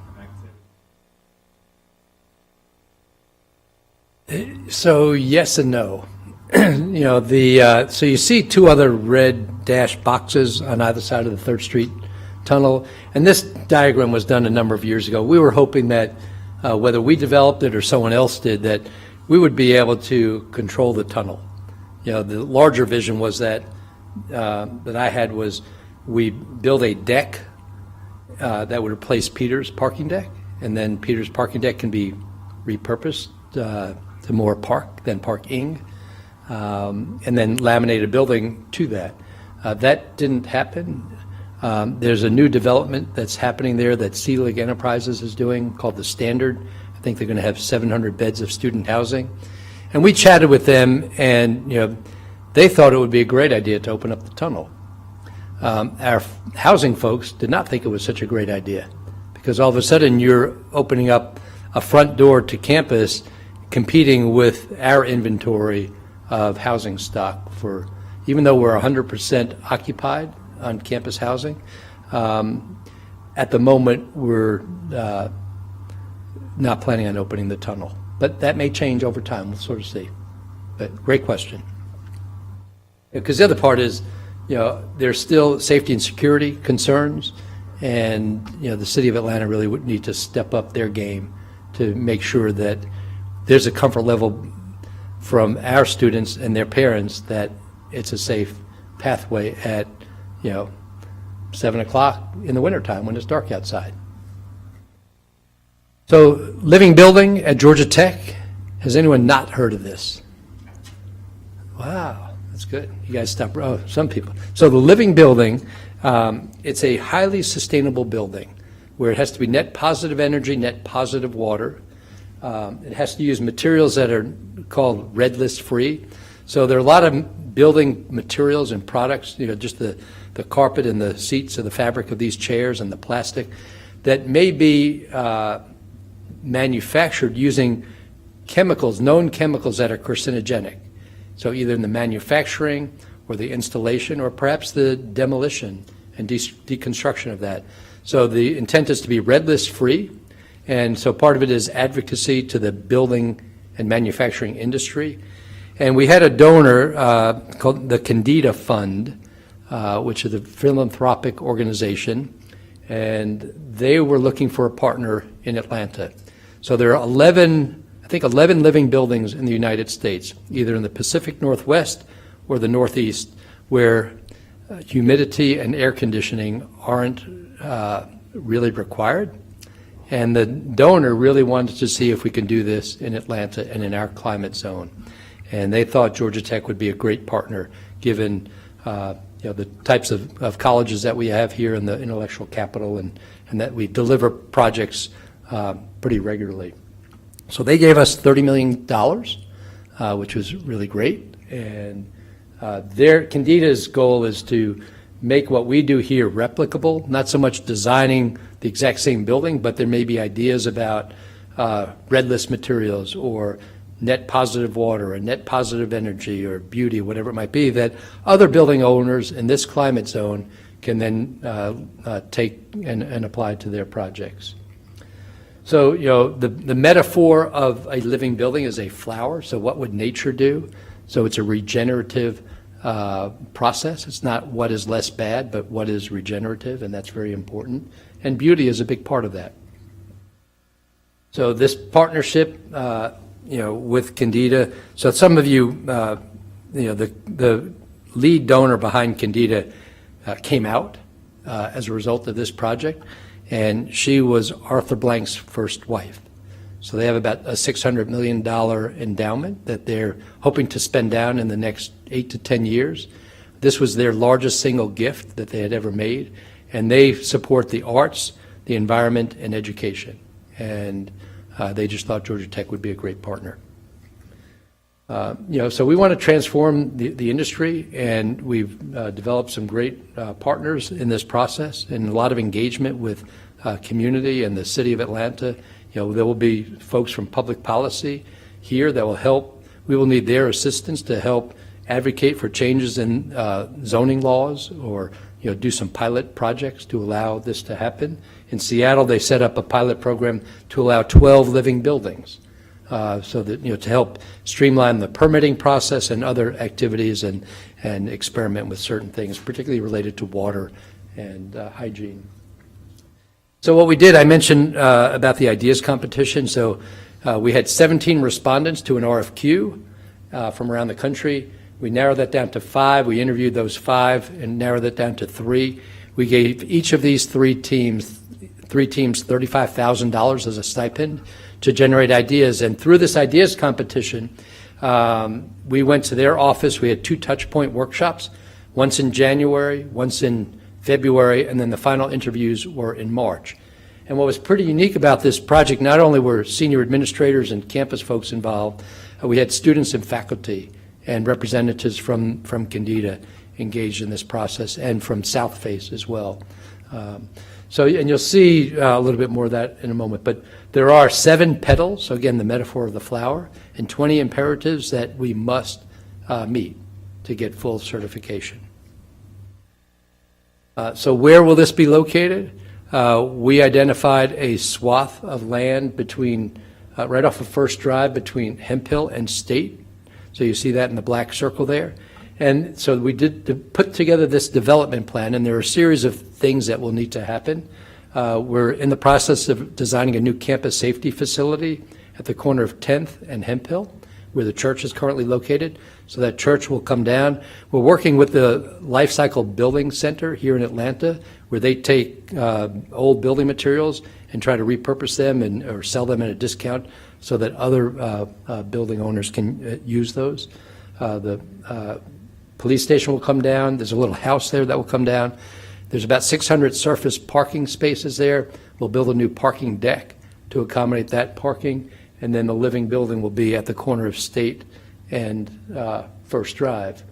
connectivity? So yes and no. So you see 2 other red dashed boxes on either side of the 3rd Street tunnel, and this diagram was done a number of years ago. We were hoping that whether we developed it or someone else did, that we would be able to control the tunnel. The larger vision was that I had was we build a deck that would replace Peter's parking deck, and then Peter's parking deck can be repurposed to more park than parking, and then laminate a building to that. That didn't happen. There's a new development that's happening there that Sea League Enterprises is doing called The Standard. I think they're going to have 700 beds of student housing. And we chatted with them, and they thought it would be a great idea to open up the tunnel. Our housing folks did not think it was such a great idea, because all of a sudden you're opening up a front door to campus competing with our inventory of housing stock for, even though we're 100% occupied on campus housing, at the moment we're not planning on opening the tunnel. But that may change over time, we'll sort of see. But great question. Because the other part is, there's still safety and security concerns, and the city of Atlanta really would need to step up their game to make sure that there's a comfort level from our students and their parents that it's a safe pathway at 7 o'clock in the wintertime when it's dark outside. So, living building at Georgia Tech. Has anyone not heard of this? Wow, that's good. You guys stop. Oh, some people. So the living building, it's a highly sustainable building where it has to be net positive energy, net positive water. It has to use materials that are called red list free. So there are a lot of building materials and products, just the carpet and the seats and the fabric of these chairs and the plastic that may be manufactured using chemicals, known chemicals that are carcinogenic. So either in the manufacturing or the installation or perhaps the demolition and deconstruction of that. So the intent is to be red list free, and so part of it is advocacy to the building and manufacturing industry. And we had a donor called the Candida Fund, which is a philanthropic organization, and they were looking for a partner in Atlanta. So there are 11 living buildings in the United States, either in the Pacific Northwest or the Northeast, where humidity and air conditioning aren't really required. And the donor really wanted to see if we can do this in Atlanta and in our climate zone. And they thought Georgia Tech would be a great partner, given the types of colleges that we have here in the intellectual capital, and that we deliver projects pretty regularly. So they gave us $30 million, which was really great. And Candida's goal is to make what we do here replicable, not so much designing the exact same building, but there may be ideas about red list materials or net positive water or net positive energy or beauty, whatever it might be, that other building owners in this climate zone can then take and apply to their projects. So, the metaphor of a living building is a flower. So what would nature do? So it's a regenerative process. It's not what is less bad, but what is regenerative, and that's very important. And beauty is a big part of that. So this partnership, with Candida. So some of you, the lead donor behind Candida came out as a result of this project, and she was Arthur Blank's first wife. So they have about a $600 million endowment that they're hoping to spend down in the next 8 to 10 years. This was their largest single gift that they had ever made, and they support the arts, the environment, and education. And they just thought Georgia Tech would be a great partner. So we want to transform the industry, and we've developed some great partners in this process, and a lot of engagement with community and the city of Atlanta. There will be folks from public policy here that will help. We will need their assistance to help advocate for changes in zoning laws, or do some pilot projects to allow this to happen. In Seattle, they set up a pilot program to allow 12 living buildings, so that to help streamline the permitting process and other activities, and experiment with certain things, particularly related to water and hygiene. So what we did, I mentioned about the ideas competition. So we had 17 respondents to an RFQ from around the country. We narrowed that down to 5. We interviewed those 5 and narrowed that down to 3. We gave each of these three teams $35,000 as a stipend to generate ideas. And through this ideas competition, we went to their office. We had 2 touch point workshops, once in January, once in February, and then the final interviews were in March. And what was pretty unique about this project, not only were senior administrators and campus folks involved, we had students and faculty and representatives from Candida engaged in this process, and from South Face as well. And you'll see a little bit more of that in a moment. But there are 7 petals, so again, the metaphor of the flower, and 20 imperatives that we must meet to get full certification. So where will this be located? We identified a swath of land between, right off of First Drive, between Hemphill and State. So you see that in the black circle there. And so we did put together this development plan, and there are a series of things that will need to happen. We're in the process of designing a new campus safety facility at the corner of 10th and Hemphill, where the church is currently located. So that church will come down. We're working with the Life Cycle Building Center here in Atlanta, where they take old building materials and try to repurpose them or sell them at a discount so that other building owners can use those. The police station will come down. There's a little house there that will come down. There's about 600 surface parking spaces there. We'll build a new parking deck to accommodate that parking, and then the living building will be at the corner of State and First Drive.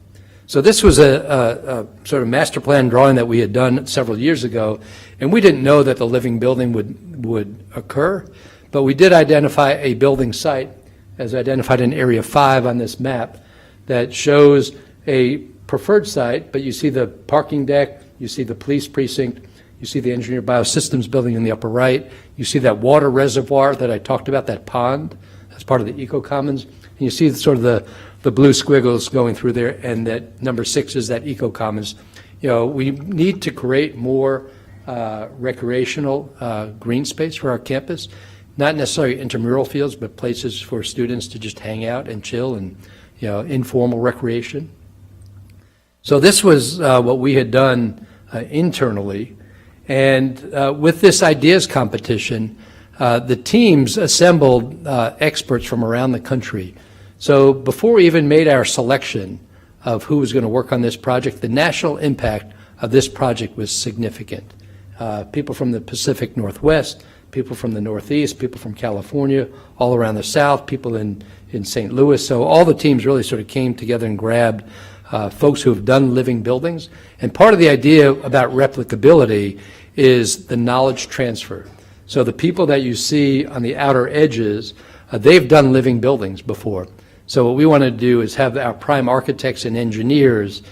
So this was a sort of master plan drawing that we had done several years ago, and we didn't know that the living building would occur, but we did identify a building site, as identified in Area 5 on this map, that shows a preferred site, but you see the parking deck, You see the police precinct. You see the engineered biosystems building in the upper right. You see that water reservoir that I talked about, that pond. That's part of the eco commons. And you see sort of the blue squiggles going through there, and that number 6 is that eco commons. You know, we need to create more recreational green space for our campus, not necessarily intramural fields, but places for students to just hang out and chill and, you know, informal recreation. So this was what we had done internally. And with this ideas competition, the teams assembled experts from around the country. So before we even made our selection of who was going to work on this project, the national impact of this project was significant. People from the Pacific Northwest, people from the Northeast, people from California, all around the South, people in St. Louis. So all the teams really sort of came together and grabbed folks who have done living buildings. And part of the idea about replicability is the knowledge transfer. So the people that you see on the outer edges, they've done living buildings before. So what we want to do is have our prime architects and engineers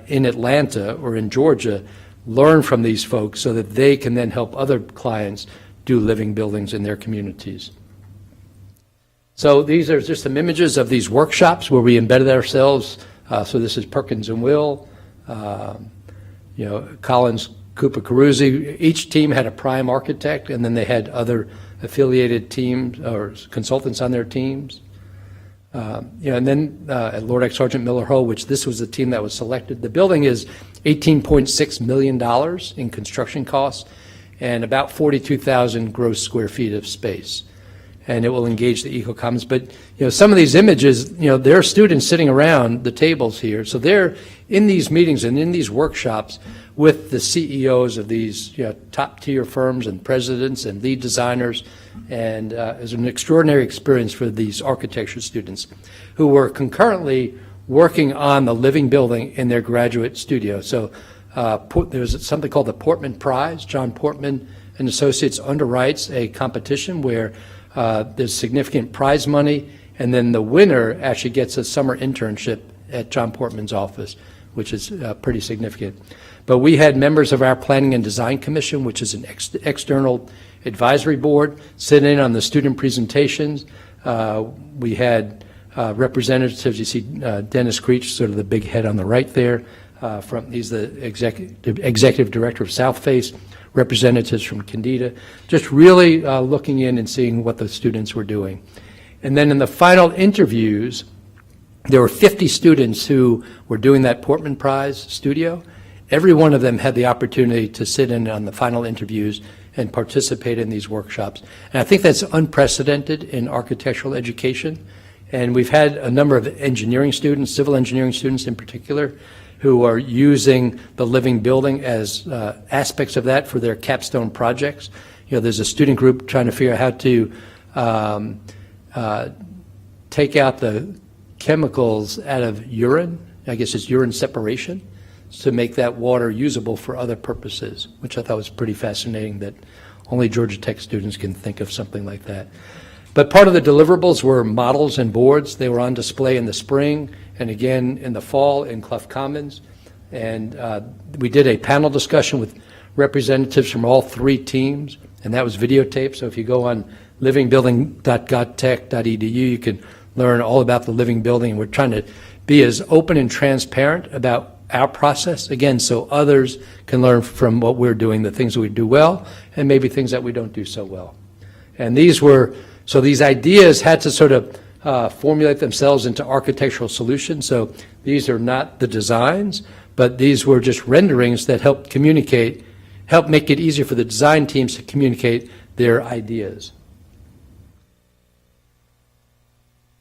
in Atlanta or in Georgia learn from these folks so that they can then help other clients do living buildings in their communities. So these are just some images of these workshops where we embedded ourselves. So this is Perkins and Will, you know, Collins, Cooper, Carusi. Each team had a prime architect, and then they had other affiliated teams or consultants on their teams. You know, and then at Lord Act Sergeant Miller Ho, which this was the team that was selected. The building is $18.6 million in construction costs and about 42,000 gross square feet of space. And it will engage the eco commons. But, you know, some of these images, you know, there are students sitting around the tables here. So they're in these meetings and in these workshops with the CEOs of these, you know, top tier firms and presidents and lead designers. And it's an extraordinary experience for these architecture students who were concurrently working on the living building in their graduate studio. So there's something called the Portman Prize. John Portman and Associates underwrites a competition where there's significant prize money, and then the winner actually gets a summer internship at John Portman's office, which is pretty significant. But we had members of our Planning and Design Commission, which is an external advisory board, sit in on the student presentations. We had representatives. You see Dennis Creech, sort of the big head on the right there. He's the executive director of South Face. Representatives from Candida, just really looking in and seeing what the students were doing. And then in the final interviews, there were 50 students who were doing that Portman Prize studio. Every one of them had the opportunity to sit in on the final interviews and participate in these workshops. And I think that's unprecedented in architectural education. And we've had a number of engineering students, civil engineering students in particular, who are using the living building as aspects of that for their capstone projects. You know, there's a student group trying to figure out how to take out the chemicals out of urine. I guess it's urine separation, to make that water usable for other purposes, which I thought was pretty fascinating that only Georgia Tech students can think of something like that. But part of the deliverables were models and boards. They were on display in the spring and again in the fall in Clough Commons. And we did a panel discussion with representatives from all 3 teams, and that was videotaped. So if you go on livingbuilding.godtech.edu, you can learn all about the living building. And we're trying to be as open and transparent about our process, again, so others can learn from what we're doing, the things that we do well, and maybe things that we don't do so well. And these ideas had to sort of formulate themselves into architectural solutions. So these are not the designs, but these were just renderings that help make it easier for the design teams to communicate their ideas.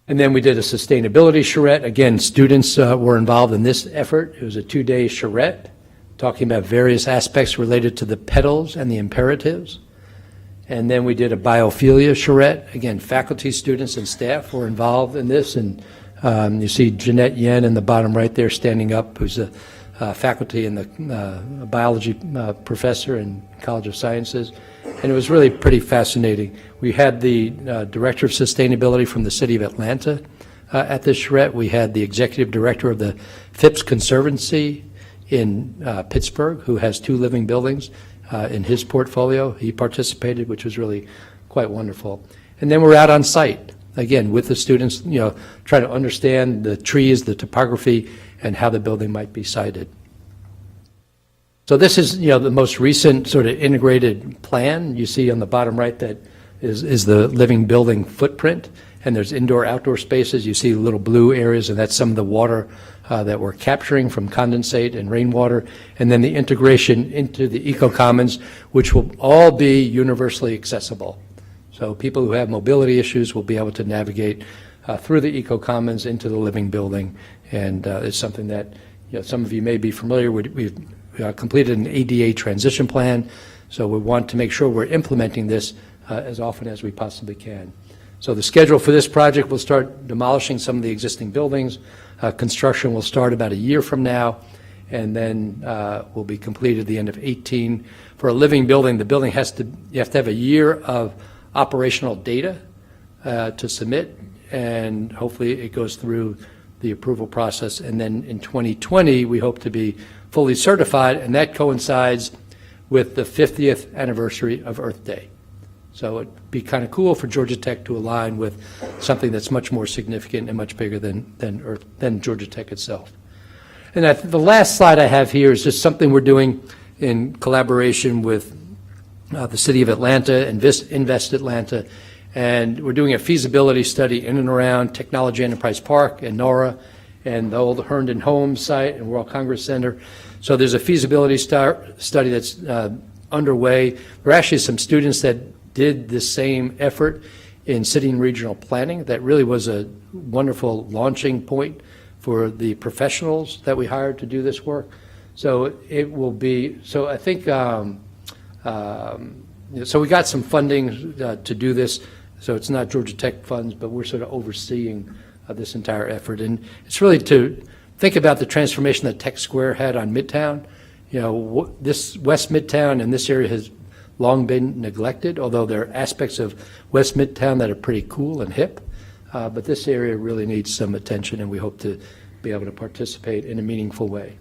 And then we did a sustainability charrette. Again, students were involved in this effort. It was a 2-day charrette talking about various aspects related to the petals and the imperatives. And then we did a biophilia charrette. Again, faculty, students, and staff were involved in this. And you see Jeanette Yen in the bottom right there standing up, who's a faculty and the biology professor in College of Sciences. And it was really pretty fascinating. We had the Director of Sustainability from the City of Atlanta at this charrette. We had the Executive Director of the Phipps Conservancy in Pittsburgh who has 2 living buildings in his portfolio. He participated, which was really quite wonderful. And then we're out on site, again, with the students, trying to understand the trees, the topography, and how the building might be sited. So this is, the most recent sort of integrated plan. You see on the bottom right that is the living building footprint, and there's indoor, outdoor spaces. You see little blue areas, and that's some of the water that we're capturing from condensate and rainwater, and then the integration into the eco-commons, which will all be universally accessible. So people who have mobility issues will be able to navigate through the eco-commons into the living building, and it's something that some of you may be familiar with. We've completed an ADA transition plan, so we want to make sure we're implementing this as often as we possibly can. So the schedule for this project will start demolishing some of the existing buildings. Construction will start about a year from now, and then will be completed at the end of 2018. For a living building, the building you have to have a year of operational data to submit, and hopefully it goes through the approval process. And then in 2020, we hope to be fully certified, and that coincides with the 50th anniversary of Earth Day. So it'd be kind of cool for Georgia Tech to align with something that's much more significant and much bigger than Georgia Tech itself. And the last slide I have here is just something we're doing in collaboration with the City of Atlanta and Invest Atlanta, and we're doing a feasibility study in and around Technology Enterprise Park and NORA and the old Herndon Homes site and World Congress Center. So there's a feasibility study that's underway. There are actually some students that did the same effort in city and regional planning. That really was a wonderful launching point for the professionals that we hired to do this work. So it will be, so I think, so we got some funding to do this. So it's not Georgia Tech funds, but we're sort of overseeing this entire effort. And it's really to think about the transformation that Tech Square had on Midtown. This West Midtown and this area has long been neglected, although there are aspects of West Midtown that are pretty cool and hip. But this area really needs some attention, and we hope to be able to participate in a meaningful way.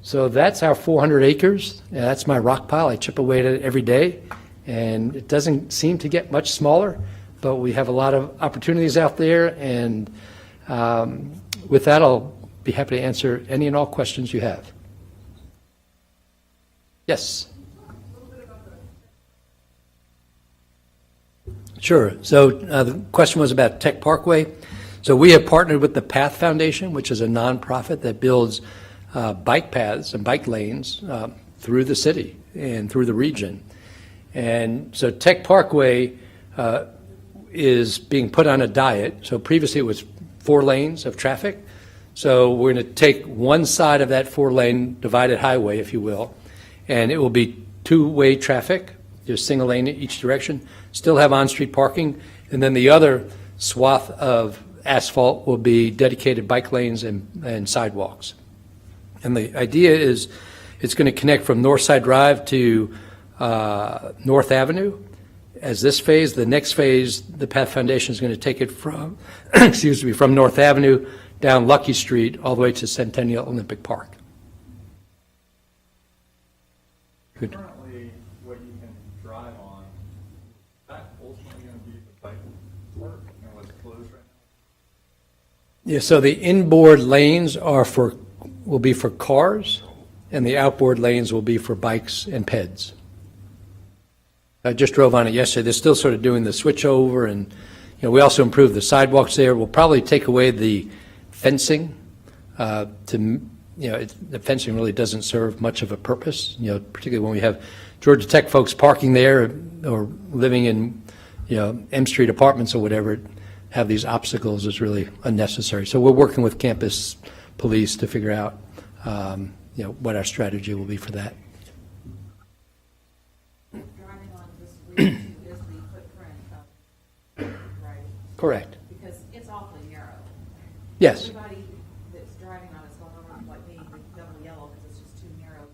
So that's our 400 acres. That's my rock pile. I chip away at it every day, and it doesn't seem to get much smaller, but we have a lot of opportunities out there. And with that, I'll be happy to answer any and all questions you have. Yes? Sure. So the question was about Tech Parkway. So we have partnered with the Path Foundation, which is a nonprofit that builds bike paths and bike lanes through the city and through the region. And so Tech Parkway is being put on a diet. So previously it was 4 lanes of traffic. So we're going to take one side of that 4-lane divided highway, if you will, and it will be 2-way traffic. There's single lane in each direction, still have on-street parking, and then the other swath of asphalt will be dedicated bike lanes and sidewalks. And the idea is it's going to connect from Northside Drive to North Avenue as this phase. The next phase, the Path Foundation is going to take it from, excuse me, from North Avenue down Lucky Street all the way to Centennial Olympic Park. Good. Currently, what you can drive on, is that ultimately going to be the bike park and what's closed right now? Yeah, so the inboard lanes will be for cars, and the outboard lanes will be for bikes and peds. I just drove on it yesterday. They're still sort of doing the switch over, and we also improved the sidewalks there. We'll probably take away the fencing the fencing really doesn't serve much of a purpose, particularly when we have Georgia Tech folks parking there or living in, M Street apartments or whatever, have these obstacles is really unnecessary. So we're working with campus police to figure out, what our strategy will be for that. Driving on this route is the footprint of, right? Correct. Because it's awfully narrow. Yes. Everybody that's driving on it's going over like me with double yellow because it's just too narrow.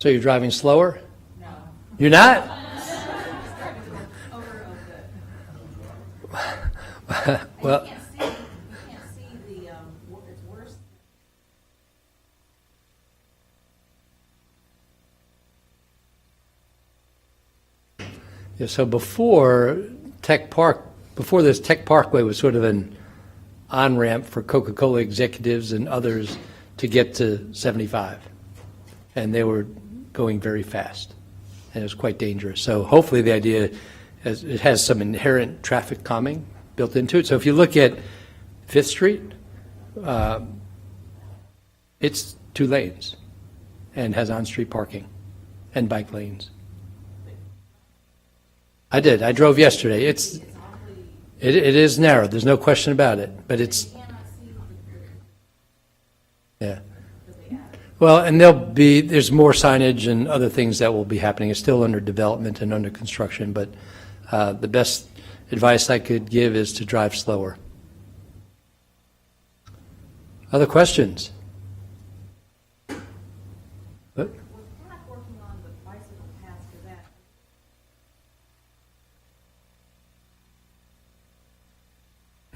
So you're driving slower? No. You're not? Over Well, you can't see the, it's worse Yeah, so before this Tech Parkway was sort of an on-ramp for Coca-Cola executives and others to get to 75. And they were going very fast, and it was quite dangerous. So hopefully the idea is it has some inherent traffic calming built into it. So if you look at Fifth Street, it's 2 lanes and has on-street parking and bike lanes. I did. I drove yesterday. It is narrow. There's no question about it. But it's yeah. Well, and there's more signage and other things that will be happening. It's still under development and under construction. But the best advice I could give is to drive slower. Other questions? What? We're kind of working on the bicycle path for that.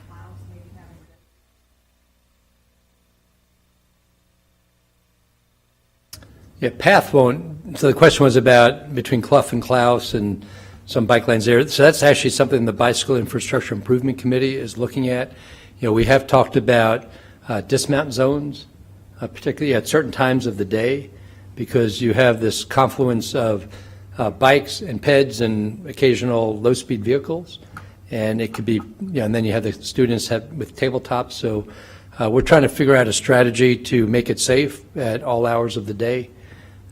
Miles maybe having Yeah, path won't, so the question was about between Clough and Klaus and some bike lanes there. So that's actually something the Bicycle Infrastructure Improvement Committee is looking at. You know, we have talked about dismount zones, particularly at certain times of the day, because you have this confluence of bikes and peds and occasional low-speed vehicles. And it could be, and then you have the students with tabletops. So we're trying to figure out a strategy to make it safe at all hours of the day.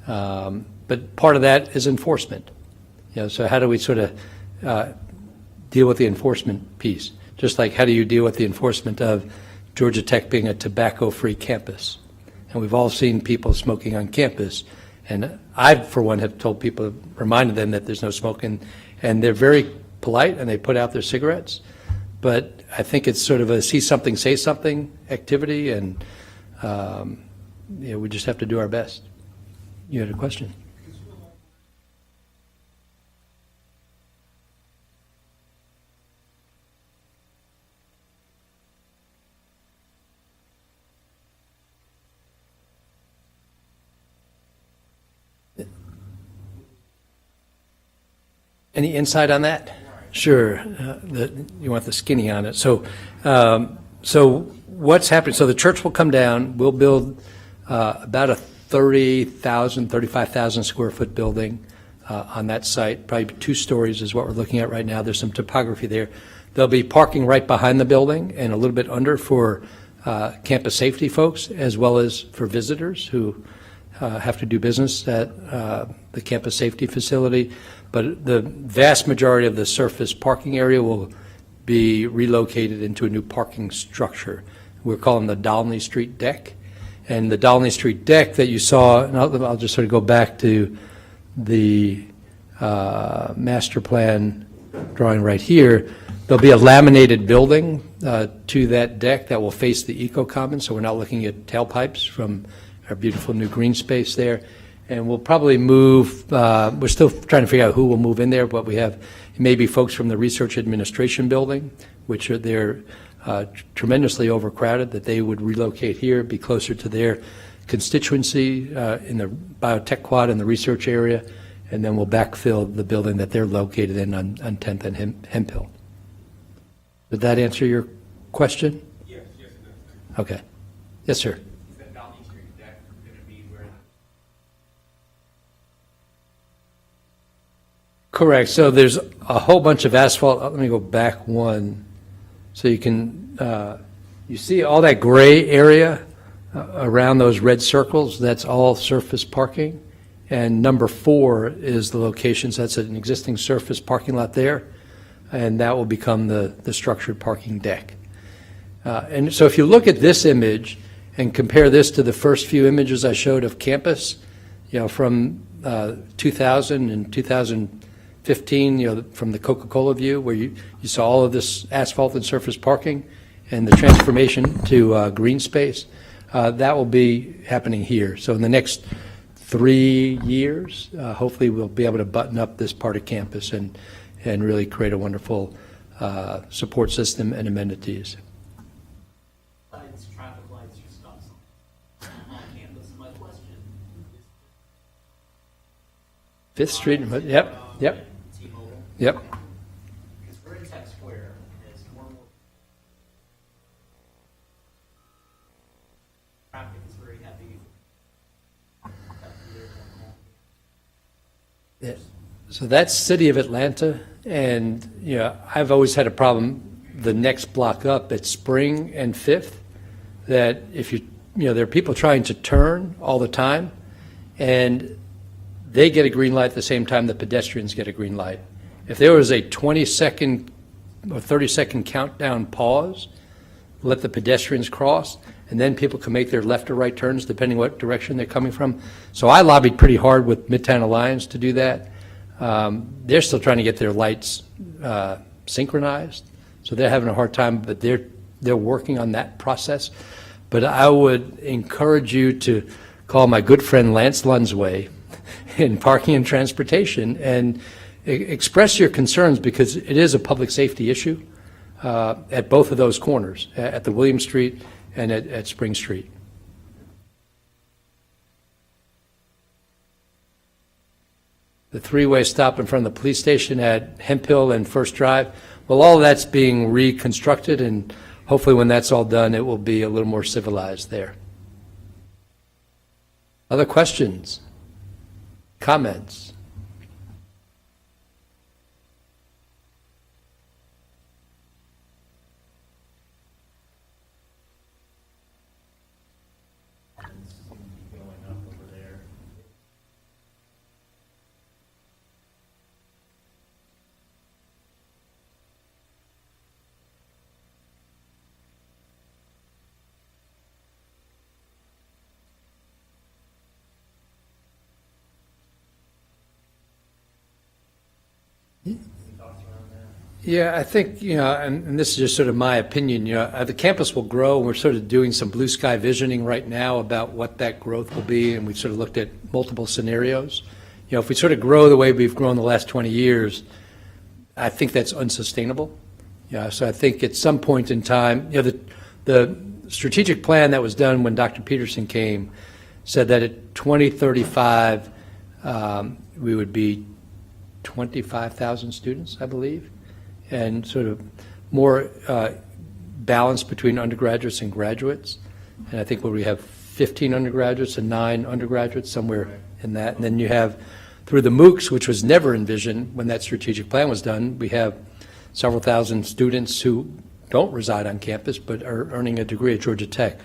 But part of that is enforcement. So how do we sort of deal with the enforcement piece? Just like how do you deal with the enforcement of Georgia Tech being a tobacco-free campus? And we've all seen people smoking on campus. And I, for one, have told people, reminded them that there's no smoking. And they're very polite, and they put out their cigarettes. But I think it's sort of a see something, say something activity. And we just have to do our best. You had a question? Any insight on that? Sure. You want the skinny on it. So what's happening? So the church will come down. We'll build about a 30,000, 35,000 square foot building on that site. Probably 2 stories is what we're looking at right now. There's some topography there. There'll be parking right behind the building and a little bit under for campus safety folks, as well as for visitors who have to do business at the campus safety facility. But the vast majority of the surface parking area will be relocated into a new parking structure. We're calling the Dolney Street deck. And the Dolney Street deck that you saw, and I'll just sort of go back to the master plan drawing right here. There'll be a laminated building to that deck that will face the Eco Commons, so we're not looking at tailpipes from our beautiful new green space there. And we'll probably move, we're still trying to figure out who will move in there, but we have maybe folks from the Research Administration Building, which they're tremendously overcrowded, that they would relocate here, be closer to their constituency in the biotech quad in the research area, and then we'll backfill the building that they're located in on 10th and Hemphill. Did that answer your question? Yes, it does. Okay. Yes, sir. Is that Dolney Street deck going to be where Correct. So there's a whole bunch of asphalt. Let me go back one. So you can, you see all that gray area around those red circles? That's all surface parking. And number 4 is the locations. That's an existing surface parking lot there. And that will become the structured parking deck. And so if you look at this image and compare this to the first few images I showed of campus, from 2000 and 2015, from the Coca-Cola view, where you saw all of this asphalt and surface parking and the transformation to green space, that will be happening here. So in the next 3 years, hopefully we'll be able to button up this part of campus and really create a wonderful support system and amenities. Lights, traffic lights, or stop signs on campus. My question is 5th Street, yep. T-Mobile. Yep. Because we're in Tech Square, and it's more and more traffic is very heavy. Yeah. So that's City of Atlanta, and, you know, I've always had a problem the next block up at Spring and Fifth, that if you know, there are people trying to turn all the time, and they get a green light at the same time the pedestrians get a green light. If there was a 20-second or 30-second countdown pause, let the pedestrians cross, and then people can make their left or right turns depending what direction they're coming from. So I lobbied pretty hard with Midtown Alliance to do that. They're still trying to get their lights synchronized, so they're having a hard time, but they're working on that process. But I would encourage you to call my good friend Lance Lunsway in Parking and Transportation and express your concerns, because it is a public safety issue at both of those corners, at the William Street and at Spring Street. The three-way stop in front of the police station at Hemp Hill and First Drive, well, all of that's being reconstructed, and hopefully when that's all done, it will be a little more civilized there. Other questions? Comments? Seem to be going up over there. Any thoughts around that? Yeah, I think, you know, and this is just sort of my opinion, you know, the campus will grow, and we're sort of doing some blue sky visioning right now about what that growth will be, and we've sort of looked at multiple scenarios. You know, if we sort of grow the way we've grown the last 20 years, I think that's unsustainable. Yeah, so I think at some point in time, you know, the strategic plan that was done when Dr. Peterson came said that at 2035, we would be 25,000 students, I believe, and sort of more balance between undergraduates and graduates. And I think where we have 15 undergraduates and 9 undergraduates, somewhere in that. And then you have, through the MOOCs, which was never envisioned when that strategic plan was done, we have several thousand students who don't reside on campus but are earning a degree at Georgia Tech.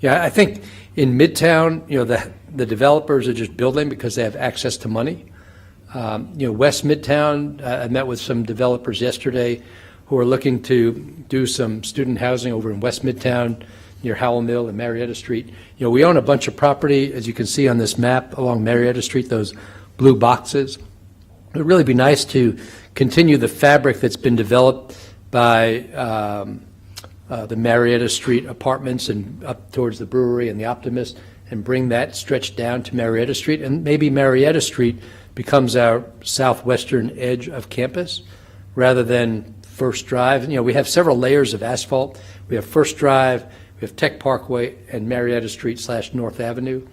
Yeah, I think in Midtown, you know, the developers are just building because they have access to money. You know, West Midtown, I met with some developers yesterday who are looking to do some student housing over in West Midtown near Howell Mill and Marietta Street. You know, we own a bunch of property, as you can see on this map, along Marietta Street, those blue boxes. It would really be nice to continue the fabric that's been developed by the Marietta Street apartments and up towards the brewery and the Optimist, and bring that stretch down to Marietta Street, and maybe Marietta Street becomes our southwestern edge of campus rather than First Drive. You know, we have several layers of asphalt. We have First Drive, we have Tech Parkway, and Marietta Street / North Avenue.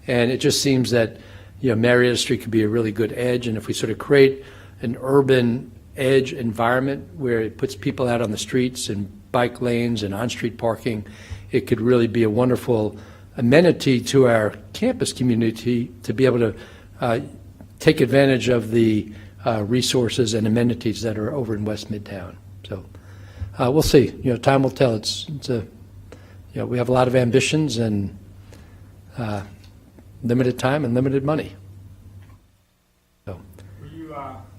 And it just seems that, you know, Marietta Street could be a really good edge. And if we sort of create an urban edge environment where it puts people out on the streets and bike lanes and on-street parking, it could really be a wonderful amenity to our campus community to be able to take advantage of the resources and amenities that are over in West Midtown. So we'll see. You know, time will tell. It's a, you know, we have a lot of ambitions and limited time and limited money. So. Will you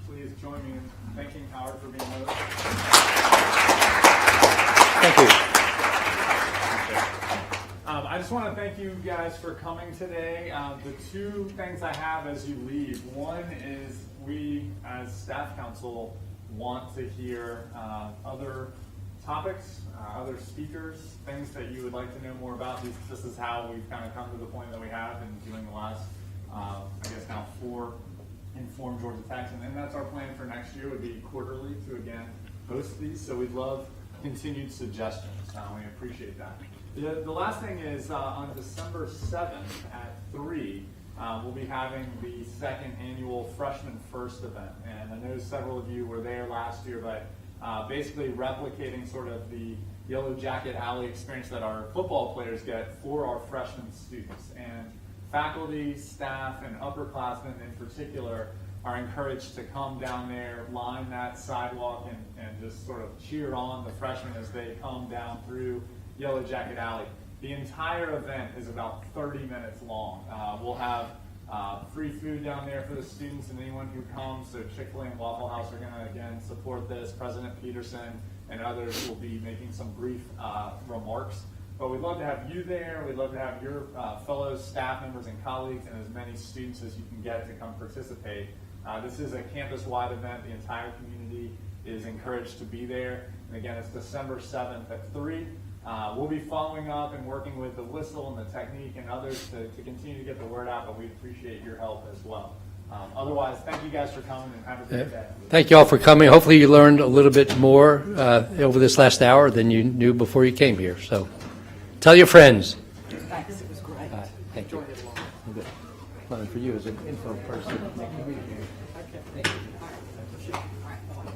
please join me in thanking Howard for being with us? Thank you. I just want to thank you guys for coming today. The two things I have as you leave. One is we, as staff council, want to hear other topics, other speakers, things that you would like to know more about. This is how we've kind of come to the point that we have in doing the last, I guess now 4 Informed Georgia Techs, and that's our plan for next year, would be quarterly to again host these. So we'd love continued suggestions. We appreciate that. The last thing is on December 7th at 3, we'll be having the second annual Freshman First event. And I know several of you were there last year, but basically replicating sort of the Yellow Jacket Alley experience that our football players get for our freshman students. And faculty, staff, and upperclassmen in particular are encouraged to come down there, line that sidewalk, and just sort of cheer on the freshmen as they come down through Yellow Jacket Alley. The entire event is about 30 minutes long. We'll have free food down there for the students and anyone who comes. So Chick-fil-A and Waffle House are going to, again, support this. President Peterson and others will be making some brief remarks. But we'd love to have you there. We'd love to have your fellow staff members and colleagues and as many students as you can get to come participate. This is a campus-wide event. The entire community is encouraged to be there. And again, it's December 7th at 3. We'll be following up and working with the Whistle and the Technique and others to continue to get the word out, but we appreciate your help as well. Otherwise, thank you guys for coming and have a great day. Thank you all for coming. Hopefully you learned a little bit more over this last hour than you knew before you came here. So tell your friends. Thanks, it was great. Thank you. Enjoyed it a lot. Good. Well, and for you as an info person, thank you. Okay. Thank you. All right. All right.